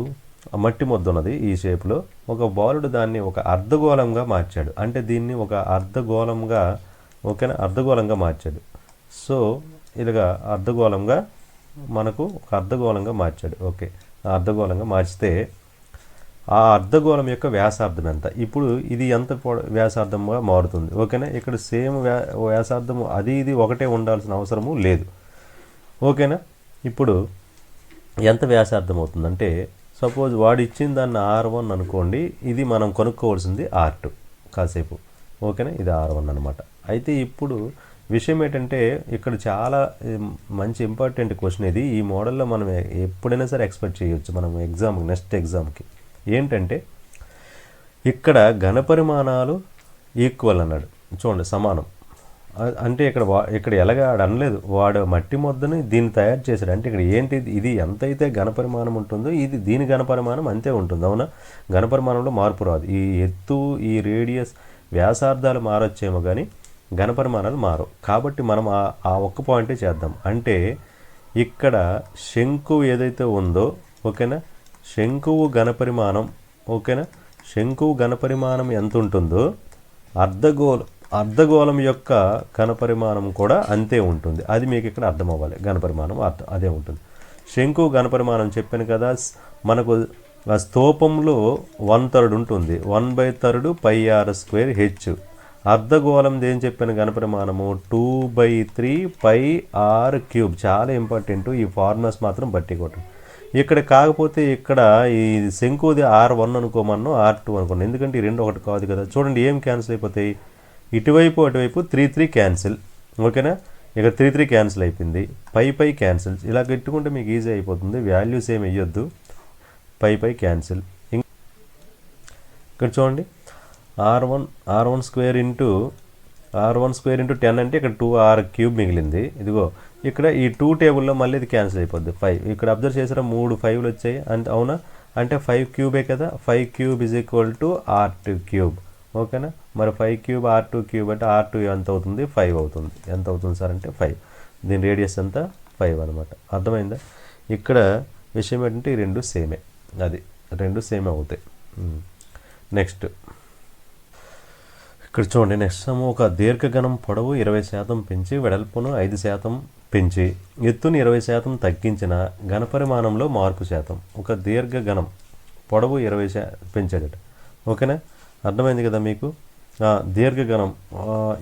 మట్టి ముద్ద ఉన్నది ఈ షేప్లో, ఒక బాలుడు దాన్ని ఒక అర్ధగోళంగా మార్చాడు. అంటే దీన్ని ఒక అర్ధగోళంగా, ఓకేనా, అర్ధగోళంగా మార్చాడు. సో ఇలాగా అర్ధగోళంగా మనకు ఒక అర్ధగోళంగా మార్చాడు. ఓకే, అర్ధగోళంగా మార్చితే ఆ అర్ధగోళం యొక్క వ్యాసార్థం ఎంత? ఇప్పుడు ఇది ఎంత వ్యాసార్థంగా మారుతుంది? ఓకేనా, ఇక్కడ సేమ్ వ్యాసార్థము అది ఇది ఒకటే ఉండాల్సిన అవసరము లేదు. ఓకేనా, ఇప్పుడు ఎంత వ్యాసార్థం అవుతుందంటే, సపోజ్ వాడు ఇచ్చిన దాన్ని R1 అనుకోండి, ఇది మనం కొనుక్కోవాల్సింది R2 కాసేపు. ఓకేనా, ఇది R1 అనమాట. అయితే ఇప్పుడు విషయం ఏంటంటే, ఇక్కడ చాలా మంచి ఇంపార్టెంట్ క్వశ్చన్ ఇది. ఈ మోడల్లో మనం ఎప్పుడైనా సరే ఎక్స్పెక్ట్ చేయొచ్చు మనం నెక్స్ట్ ఎగ్జామ్కి. ఏంటంటే ఇక్కడ ఘనపరిమాణాలు ఈక్వల్ అన్నాడు చూడండి, సమానం. అంటే ఇక్కడ ఎలాగా అనలేదు, వాడు మట్టి ముద్దని దీన్ని తయారు చేశాడు. అంటే ఇక్కడ ఏంటి, ఇది ఎంతైతే ఘనపరిమాణం ఉంటుందో ఇది దీని ఘనపరిమాణం అంతే ఉంటుంది. అవునా, ఘనపరిమాణంలో మార్పు రాదు. ఈ ఎత్తు, ఈ రేడియస్, వ్యాసార్థాలు మారొచ్చేమో కానీ ఘనపరిమాణాలు మారవు. కాబట్టి మనం ఆ ఒక్క పాయింటే చేద్దాం. అంటే ఇక్కడ శంకువు ఏదైతే ఉందో, ఓకేనా, శంకువు ఘనపరిమాణం, ఓకేనా, శంకువు ఘనపరిమాణం ఎంత ఉంటుందో అర్ధగోళం యొక్క ఘనపరిమాణం కూడా అంతే ఉంటుంది. అది మీకు ఇక్కడ అర్థం అవ్వాలి. ఘనపరిమాణం అదే ఉంటుంది. శంకువు ఘనపరిమాణం చెప్పాను కదా, మనకు స్తూపంలో 1/3 ఉంటుంది, 1/3 πr² హెచ్. అర్ధగోళం ఏం చెప్పాను ఘనపరిమాణము 2/3 πr³. చాలా ఇంపార్టెంట్, ఈ ఫార్ములాస్ మాత్రం బట్టి కొట్టండి. ఇక్కడ కాకపోతే ఇక్కడ ఈ శంకుది R1 అనుకోమన్నా, R2 అనుకోండి, ఎందుకంటే ఈ రెండు ఒకటి కాదు కదా. చూడండి ఏం క్యాన్సిల్ అయిపోతాయి, ఇటువైపు అటువైపు 3 క్యాన్సిల్. ఓకేనా, ఇక్కడ 3 క్యాన్సిల్ అయిపోయింది, పై క్యాన్సిల్. ఇలా పెట్టుకుంటే మీకు ఈజీ అయిపోతుంది, వాల్యూస్ ఏమి వేయొద్దు, పై క్యాన్సిల్. ఇక్కడ చూడండి R1² ఇంటూ 10 అంటే ఇక్కడ 2R³ మిగిలింది. ఇదిగో ఇక్కడ ఈ 2 టేబుల్లో మళ్ళీ ఇది క్యాన్సిల్ అయిపోద్ది, 5. ఇక్కడ అబ్జర్వ్ చేసారా 3 5లు వచ్చాయి అంటే, అవునా, అంటే 5³ కదా, 5³ = R2³. ఓకేనా, మరి 5³ R2³ అంటే R2 ఎంత అవుతుంది, 5 అవుతుంది. ఎంత అవుతుంది సార్ అంటే 5. దీని రేడియస్ ఎంత 5 అనమాట. అర్థమైందా? ఇక్కడ విషయం ఏంటంటే ఈ రెండు సేమే, అది రెండు సేమే అవుతాయి. నెక్స్ట్ ఇక్కడ చూడండి, నెక్స్ట్ సమ్. ఒక దీర్ఘగణం పొడవు 20% పెంచి వెడల్పును 5% పెంచి ఎత్తును 20% తగ్గించిన ఘనపరిమాణంలో మార్పు శాతం. ఒక దీర్ఘగణం పొడవు 20% పెంచాడట. ఓకేనా, అర్థమైంది కదా మీకు. దీర్ఘగణం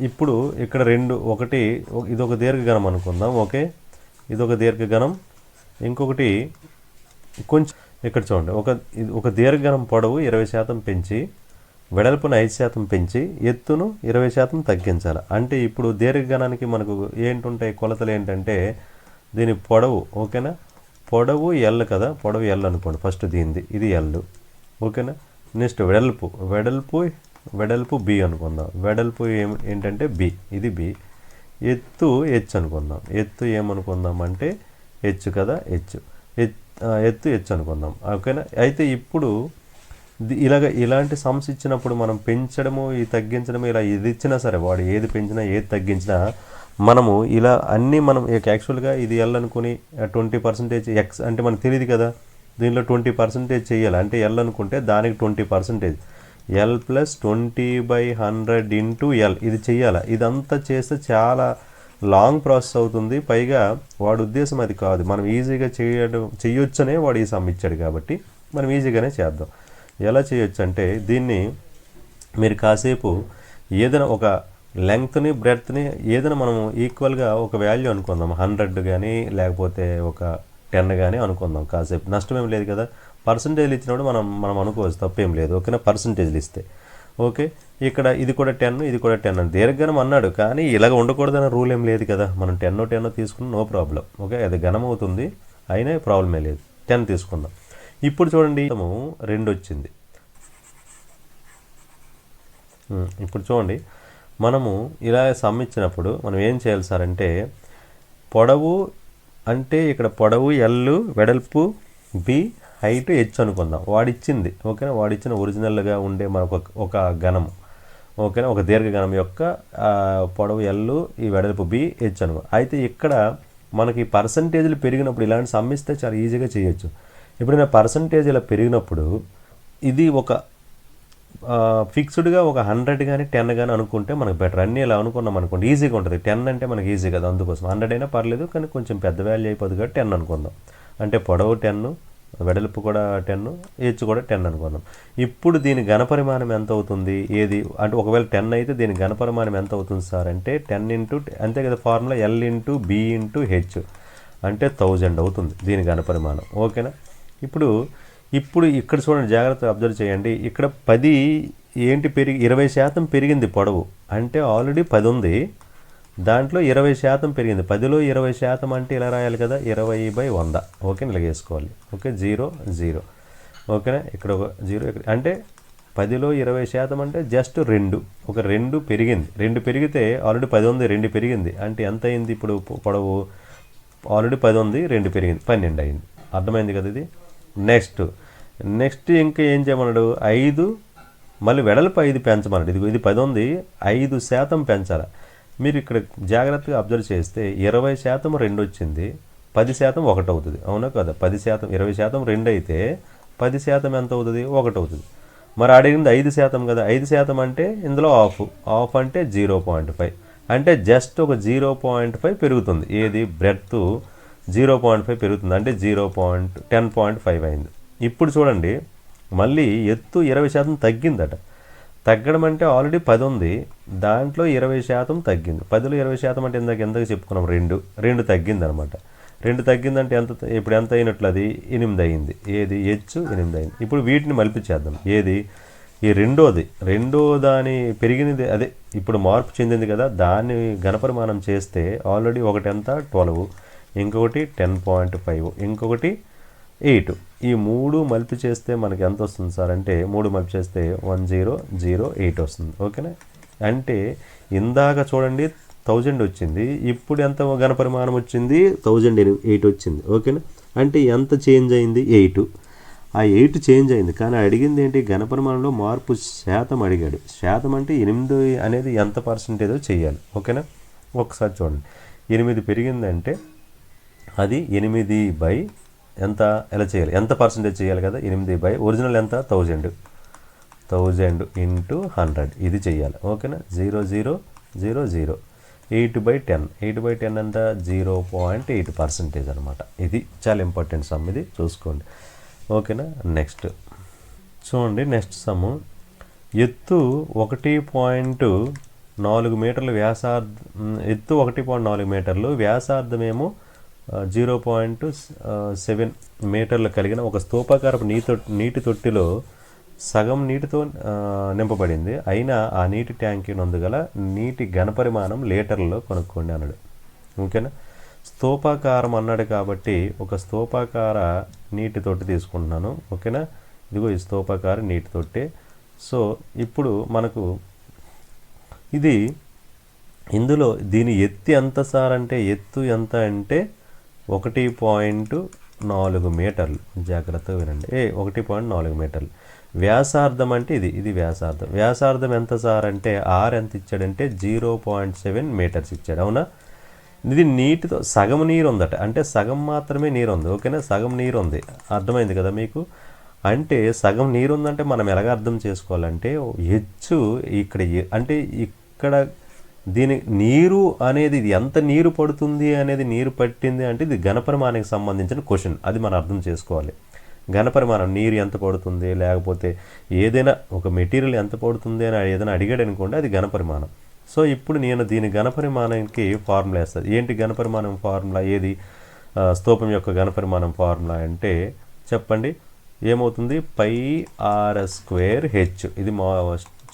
ఇప్పుడు ఇక్కడ ఒకటి ఇదొక దీర్ఘగణం అనుకుందాం. ఓకే, ఇదొక దీర్ఘగణం, ఇంకొకటి కొంచెం. ఇక్కడ చూడండి, ఒక దీర్ఘగణం పొడవు 20% పెంచి వెడల్పును 5% పెంచి ఎత్తును 20% తగ్గించాలి. అంటే ఇప్పుడు దీర్ఘగణానికి మనకు ఏంటుంటాయి కొలతలు ఏంటంటే, దీని పొడవు, ఓకేనా, పొడవు L కదా, పొడవు L అనుకోండి ఫస్ట్, ఇది L. ఓకేనా, నెక్స్ట్ వెడల్పు B అనుకుందాం. వెడల్పు ఏంటంటే B, ఇది B. ఎత్తు H అనుకుందాం. ఎత్తు ఏమనుకుందాం అంటే H కదా, ఎత్తు H అనుకుందాం. ఓకేనా, అయితే ఇప్పుడు ఇలాంటి సమ్స్ ఇచ్చినప్పుడు మనం పెంచడము, ఈ తగ్గించడము, ఇలా ఏది ఇచ్చినా సరే, వాడు ఏది పెంచినా ఏది తగ్గించినా మనము ఇలా అన్నీ మనం యాక్చువల్గా ఇది L అనుకుని 20% X అంటే మనకు తెలియదు కదా, దీనిలో 20% చేయాలి. అంటే L అనుకుంటే దానికి 20%, L + 20/100 × L ఇది చెయ్యాలి. ఇదంతా చేస్తే చాలా లాంగ్ ప్రాసెస్ అవుతుంది. పైగా వాడి ఉద్దేశం అది కాదు, మనం ఈజీగా చేయొచ్చనే వాడు ఈ సమ్ ఇచ్చాడు కాబట్టి మనం ఈజీగానే చేద్దాం. ఎలా చేయొచ్చు అంటే, దీన్ని మీరు కాసేపు ఏదైనా ఒక లెంగ్త్ని బ్రెడ్త్ని ఏదైనా మనం ఈక్వల్గా ఒక వాల్యూ అనుకుందాం, 100 కానీ లేకపోతే ఒక 10 కానీ అనుకుందాం. కాసేపు నష్టం ఏం లేదు కదా. పర్సంటేజ్లు ఇచ్చినప్పుడు మనం అనుకోవచ్చు, తప్పేం లేదు. ఓకేనా, పర్సంటేజ్లు ఇస్తే ఓకే, ఇక్కడ ఇది కూడా 10, ఇది కూడా 10 అని దీర్ఘఘనం అన్నాడు, కానీ ఇలాగ ఉండకూడదన్న రూల్ ఏం లేదు కదా. మనం 10 తీసుకుని నో ప్రాబ్లం. ఓకే, అది ఘనం అవుతుంది అయినా ప్రాబ్లమే లేదు. 10 తీసుకుందాం. ఇప్పుడు చూడండి 2 వచ్చింది. ఇప్పుడు చూడండి, మనము ఇలా సమ్ ఇచ్చినప్పుడు మనం ఏం చేయాలి సార్ అంటే, పొడవు అంటే ఇక్కడ పొడవు ఎల్, వెడల్పు బి, హైట్ హెచ్ అనుకుందాం. వాడిచ్చింది ఓకేనా, వాడిచ్చిన ఒరిజినల్గా ఉండే మనకు ఒక ఘనము ఓకేనా, ఒక దీర్ఘఘనం యొక్క పొడవు ఎల్, ఈ వెడల్పు బి, హెచ్ అనుకో. అయితే ఇక్కడ మనకి పర్సంటేజ్లు పెరిగినప్పుడు ఇలాంటి సమ్ ఇస్తే చాలా ఈజీగా చేయొచ్చు. ఇప్పుడు నా పర్సంటేజ్ ఇలా పెరిగినప్పుడు ఇది ఒక ఫిక్స్డ్గా ఒక 100 కానీ 10 కానీ అనుకుంటే మనకు బెటర్. అన్నీ ఇలా అనుకున్నాం అనుకోండి ఈజీగా ఉంటుంది. 10 అంటే మనకి ఈజీ కదా, అందుకోసం 100 అయినా పర్లేదు, కానీ కొంచెం పెద్ద వాల్యూ అయిపోతుంది కాబట్టి 10 అనుకుందాం. అంటే పొడవు 10, వెడల్పు కూడా 10, హెచ్ కూడా 10 అనుకుందాం. ఇప్పుడు దీని ఘనపరిమాణం ఎంత అవుతుంది, ఏది అంటే ఒకవేళ 10 అయితే దీని ఘనపరిమాణం ఎంత అవుతుంది సార్ అంటే 10 ఇంటూ అంతే కదా formula, L into B into H అంటే 1000 అవుతుంది దీని ఘనపరిమాణం. ఓకేనా. ఇప్పుడు ఇక్కడ చూడండి, జాగ్రత్తగా అబ్జర్వ్ చేయండి. ఇక్కడ 10 ఏంటి 20% పెరిగింది పొడవు, అంటే ఆల్రెడీ 10 ఉంది, దాంట్లో 20% పెరిగింది. 10లో 20% అంటే ఇలా రాయాలి కదా, 20/100. ఓకే, ఇలా వేసుకోవాలి. ఓకే, 0 0. ఓకేనా, ఇక్కడ ఒక 0 అంటే 10లో 20% అంటే జస్ట్ 2. ఒక 2 పెరిగింది. 2 పెరిగితే ఆల్రెడీ 10 ఉంది, 2 పెరిగింది అంటే ఎంత అయింది ఇప్పుడు పొడవు? ఆల్రెడీ 10 ఉంది, 2 పెరిగింది, 12 అయింది. అర్థమైంది కదా ఇది. నెక్స్ట్ ఇంకా ఏం చేయమన్నాడు, 5 మళ్ళీ వెడల్పు 5 పెంచమన్నాడు. ఇది 10 ఉంది, 5% పెంచాలి. మీరు ఇక్కడ జాగ్రత్తగా అబ్జర్వ్ చేస్తే 20% 2 వచ్చింది, 10% 1 అవుతుంది. అవునా కదా, 10% 20% 2 అయితే 10% ఎంత అవుతుంది? 1 అవుతుంది. మరి అడిగింది 5% కదా, 5% అంటే ఇందులో ఆఫ్ అంటే 0.5 అంటే జస్ట్ ఒక 0.5 పెరుగుతుంది. ఏది బ్రెడ్త్ 0.5 పెరుగుతుంది అంటే 10.5 అయింది. ఇప్పుడు చూడండి, మళ్ళీ ఎత్తు 20% తగ్గిందట. తగ్గడం అంటే ఆల్రెడీ 10 ఉంది, దాంట్లో 20% తగ్గింది. 10లో 20% అంటే ఎంతకు చెప్పుకున్నాం, 2 తగ్గింది అనమాట. 2 తగ్గిందంటే ఎంత, ఇప్పుడు ఎంత అయినట్లు, అది 8 అయింది. ఏది హెచ్ 8 అయింది. ఇప్పుడు వీటిని మలిపించేద్దాం. ఏది ఈ రెండో దాని పెరిగినది, అదే ఇప్పుడు మార్పు చెందింది కదా, దాన్ని ఘనపరిమాణం చేస్తే ఆల్రెడీ ఒకటి ఎంత 12, ఇంకొకటి 10.5, ఇంకొకటి 8. ఈ 3 మల్పి చేస్తే మనకి ఎంత వస్తుంది సార్ అంటే 3 మల్పి చేస్తే 1008 వస్తుంది. ఓకేనా. అంటే ఇందాక చూడండి 1000 వచ్చింది, ఇప్పుడు ఎంత ఘనపరిమాణం వచ్చింది? 1008 వచ్చింది. ఓకేనా. అంటే ఎంత చేంజ్ అయింది? 8. ఆ 8 చేంజ్ అయింది, కానీ అడిగింది ఏంటి, ఘనపరిమాణంలో మార్పు శాతం అడిగాడు. శాతం అంటే 8 అనేది ఎంత పర్సెంటేజో చేయాలి. ఓకేనా. ఒకసారి చూడండి, 8 పెరిగిందంటే అది 8 ఎంత ఎలా చేయాలి, ఎంత పర్సెంటేజ్ చేయాలి కదా, 8 ఒరిజినల్ ఎంత 1000 ఇంటూ 100 ఇది చేయాలి. ఓకేనా. 0 0 0 0 8/10 8/10 ఎంత 0.8% అనమాట. ఇది చాలా ఇంపార్టెంట్ సమ్, ఇది చూసుకోండి. ఓకేనా. నెక్స్ట్ చూడండి, నెక్స్ట్ సమ్, ఎత్తు 1.4 మీటర్లు ఎత్తు 1.4 మీటర్లు, వ్యాసార్థమేమో 0.7 మీటర్లు కలిగిన ఒక స్తూపాకారపు నీటి తొట్టిలో సగం నీటితో నింపబడింది. అయినా ఆ నీటి ట్యాంక్ నందుగల నీటి ఘనపరిమాణం లీటర్లలో కనుక్కోండి అన్నాడు. ఓకేనా. స్తూపాకారం అన్నాడు కాబట్టి ఒక స్తూపాకార నీటి తొట్టి తీసుకుంటున్నాను. ఓకేనా. ఇదిగో ఈ స్తూపాకార నీటి తొట్టి. సో ఇప్పుడు మనకు ఇది ఇందులో దీని ఎత్తు ఎంత సార్ అంటే, ఎత్తు ఎంత అంటే 1.4 మీటర్లు. జాగ్రత్తగా వినండి, 1.4 మీటర్లు. వ్యాసార్థం అంటే ఇది వ్యాసార్థం ఎంత సార్ అంటే, ఆర్ ఎంత ఇచ్చాడంటే 0.7 మీటర్స్ ఇచ్చాడు. అవునా. ఇది నీటితో సగం నీరు ఉందట, అంటే సగం మాత్రమే నీరు ఉంది. ఓకేనా. సగం నీరు ఉంది, అర్థమైంది కదా మీకు. అంటే సగం నీరు ఉందంటే మనం ఎలాగ అర్థం చేసుకోవాలంటే, హెచ్చు ఇక్కడ దీని నీరు అనేది, ఇది ఎంత నీరు పడుతుంది అనేది, నీరు పట్టింది అంటే ఇది ఘనపరిమాణానికి సంబంధించిన క్వశ్చన్, అది మనం అర్థం చేసుకోవాలి. ఘనపరిమాణం నీరు ఎంత పడుతుంది, లేకపోతే ఏదైనా ఒక మెటీరియల్ ఎంత పడుతుంది అని ఏదైనా అడిగాడు అనుకోండి, అది ఘనపరిమాణం. సో ఇప్పుడు నేను దీని ఘనపరిమాణానికి ఫార్ములా వేస్తాను. ఏంటి ఘనపరిమాణం ఫార్ములా, ఏది స్తూపం యొక్క ఘనపరిమాణం ఫార్ములా అంటే చెప్పండి, ఏమవుతుంది, πr² h. ఇది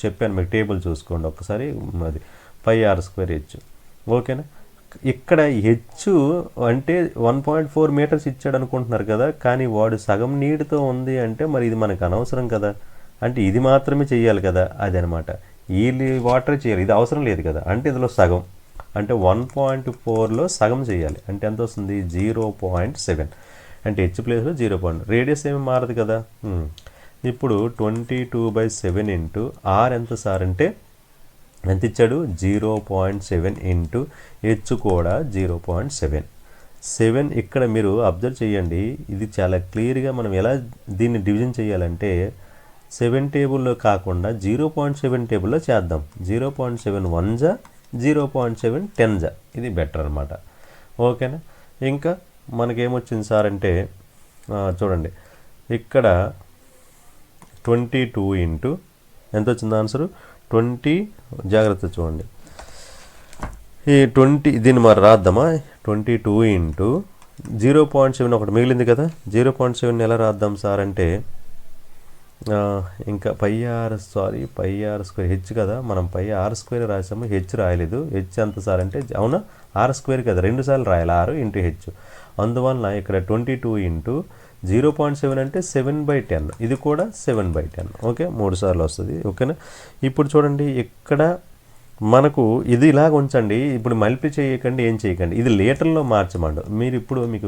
చెప్పాను మీకు, టేబుల్ చూసుకోండి ఒక్కసారి. అది 5r²h. ఓకేనా. ఇక్కడ హెచ్ అంటే 1.4 మీటర్స్ ఇచ్చాడు అనుకుంటున్నారు కదా, కానీ వాడు సగం నీటితో ఉంది అంటే మరి ఇది మనకు అనవసరం కదా, అంటే ఇది మాత్రమే చేయాలి కదా, అది అనమాట. ఈ వాటర్ చేయాలి, ఇది అవసరం లేదు కదా, అంటే ఇందులో సగం అంటే 1.4లో సగం చేయాలి. అంటే ఎంత వస్తుంది? 0.7. అంటే హెచ్ ప్లేస్లో 0. రేడియస్ ఏమి మారదు కదా. ఇప్పుడు 22/7 ఇంటూ ఆర్ ఎంత సార్ అంటే ఎంత ఇచ్చాడు? 0.7 ఇంటూ హెచ్ కూడా 0.7. ఇక్కడ మీరు అబ్జర్వ్ చేయండి, ఇది చాలా క్లియర్గా మనం ఎలా దీన్ని డివిజన్ చేయాలంటే 7 టేబుల్లో కాకుండా 0.7 టేబుల్లో చేద్దాం. 0.7 1 0.7 10 ఇది బెటర్ అనమాట. ఓకేనా. ఇంకా మనకేమొచ్చింది సార్ అంటే చూడండి ఇక్కడ 22 ఇంటూ ఎంత వచ్చింది ఆన్సరు? 20. జాగ్రత్త చూడండి, ఈ 20 దీన్ని మరి రాద్దామా? 22 ఇంటూ 0.7 ఒకటి మిగిలింది కదా, 0.7 ఎలా రాద్దాం సార్ అంటే ఇంకా πr² హెచ్ కదా, మనం πr² రాసాము, హెచ్ రాయలేదు. హెచ్ ఎంత సార్ అంటే అవునా r² కదా, 2 సార్లు రాయాలి, r ఇంటూ హెచ్. అందువలన ఇక్కడ 22 ఇంటూ 0.7 అంటే 7/10, ఇది కూడా 7/10. ఓకే, 3 సార్లు వస్తుంది. ఓకేనా. ఇప్పుడు చూడండి ఇక్కడ మనకు ఇది ఇలాగ ఉంచండి, ఇప్పుడు మల్టిప్లై చేయకండి, ఏం చేయకండి, ఇది లీటర్లో మార్చమండు. మీరు ఇప్పుడు మీకు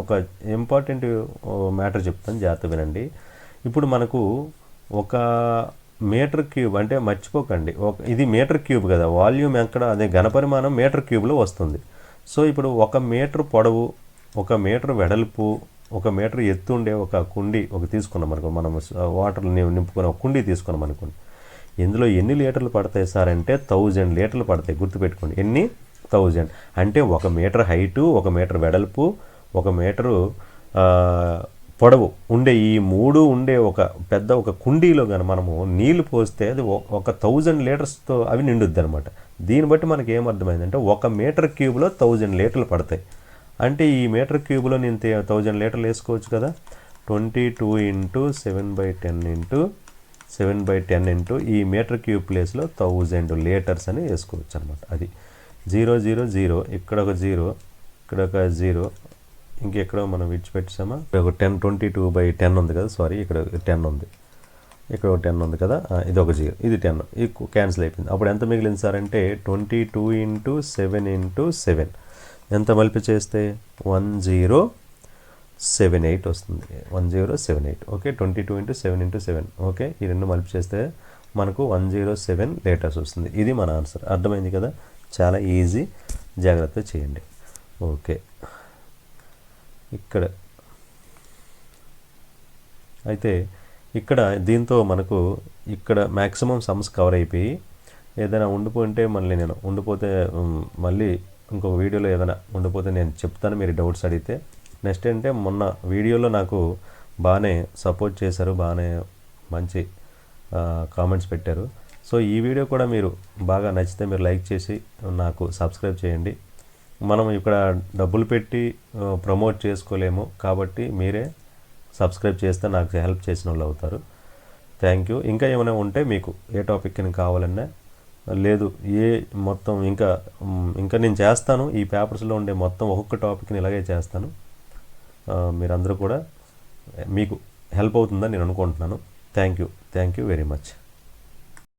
ఒక ఇంపార్టెంట్ మ్యాటర్ చెప్తాను, జాగ్రత్త వినండి. ఇప్పుడు మనకు 1 మీటర్ క్యూబ్ అంటే మర్చిపోకండి, ఇది మీటర్ క్యూబ్ కదా, వాల్యూమ్ ఎక్కడ అదే ఘనపరిమాణం మీటర్ క్యూబ్లో వస్తుంది. సో ఇప్పుడు 1 మీటర్ పొడవు, 1 మీటర్ వెడల్పు, 1 మీటర్ ఎత్తు ఉండే ఒక కుండి తీసుకున్నాం అనుకో, మనం వాటర్ నింపుకుని ఒక కుండీ తీసుకున్నాం అనుకోండి. ఇందులో ఎన్ని లీటర్లు పడతాయి సార్ అంటే 1000 లీటర్లు పడతాయి. గుర్తుపెట్టుకోండి, ఎన్ని? 1000. అంటే 1 మీటర్ హైటు, 1 మీటర్ వెడల్పు, 1 మీటరు పొడవు ఉండే ఈ 3 ఉండే ఒక పెద్ద ఒక కుండీలో కానీ మనము నీళ్లు పోస్తే అది 1000 లీటర్స్తో అవి నిండుద్ది అనమాట. దీన్ని బట్టి మనకి ఏమర్థమైందంటే 1 మీటర్ క్యూబ్లో 1000 లీటర్లు పడతాయి. అంటే ఈ మీటర్ క్యూబ్లో నేను 1000 లీటర్లు వేసుకోవచ్చు కదా. 22 ఇంటూ 7/10 ఇంటూ 7/10 ఇంటూ ఈ మీటర్ క్యూబ్ ప్లేస్లో 1000 లీటర్స్ అని వేసుకోవచ్చు అనమాట. అది 0 0 0, ఇక్కడ ఒక 0, ఇక్కడ ఒక 0, ఇంకెక్కడో మనం విడిచిపెట్టామా, ఒక 10 22/10 ఉంది కదా, సారీ ఇక్కడ 10 ఉంది, ఇక్కడ ఒక 10 ఉంది కదా, ఇది ఒక 0, ఇది 10, ఇది క్యాన్సిల్ అయిపోయింది. అప్పుడు ఎంత మిగిలింది సార్ అంటే 22 ఇంటూ 7 ఇంటూ 7 ఎంత మల్టిప్లై చేస్తే 1078 వస్తుంది. 1078. Okay, 22 into 7 into 7. ఓకే, ఈ రెండు మల్టిప్లై చేస్తే మనకు 107 లీటర్స్ వస్తుంది. ఇది మన ఆన్సర్. అర్థమైంది కదా, చాలా ఈజీ, జాగ్రత్త చేయండి. ఓకే, ఇక్కడ అయితే ఇక్కడ దీంతో మనకు ఇక్కడ మ్యాక్సిమం సమ్స్ కవర్ అయిపోయి, ఏదైనా ఉండిపోతే మళ్ళీ ఇంకొక వీడియోలో ఏదైనా ఉండిపోతే నేను చెప్తాను, మీరు డౌట్స్ అడిగితే. నెక్స్ట్ అంటే మొన్న వీడియోలో నాకు బాగానే సపోర్ట్ చేశారు, బాగానే మంచి కామెంట్స్ పెట్టారు. సో ఈ వీడియో కూడా మీరు బాగా నచ్చితే మీరు లైక్ చేసి నాకు సబ్స్క్రైబ్ చేయండి. మనం ఇక్కడ డబ్బులు పెట్టి ప్రమోట్ చేసుకోలేము కాబట్టి మీరే సబ్స్క్రైబ్ చేస్తే నాకు హెల్ప్ చేసిన వాళ్ళు అవుతారు. Thank you. ఇంకా ఏమైనా ఉంటే మీకు ఏ టాపిక్ అని కావాలన్నా లేదు, మొత్తం ఇంకా నేను చేస్తాను, ఈ పేపర్స్లో ఉండే మొత్తం ఒక్కొక్క టాపిక్ని ఇలాగే చేస్తాను. మీరందరూ కూడా మీకు హెల్ప్ అవుతుందని నేను అనుకుంటున్నాను. Thank you very much.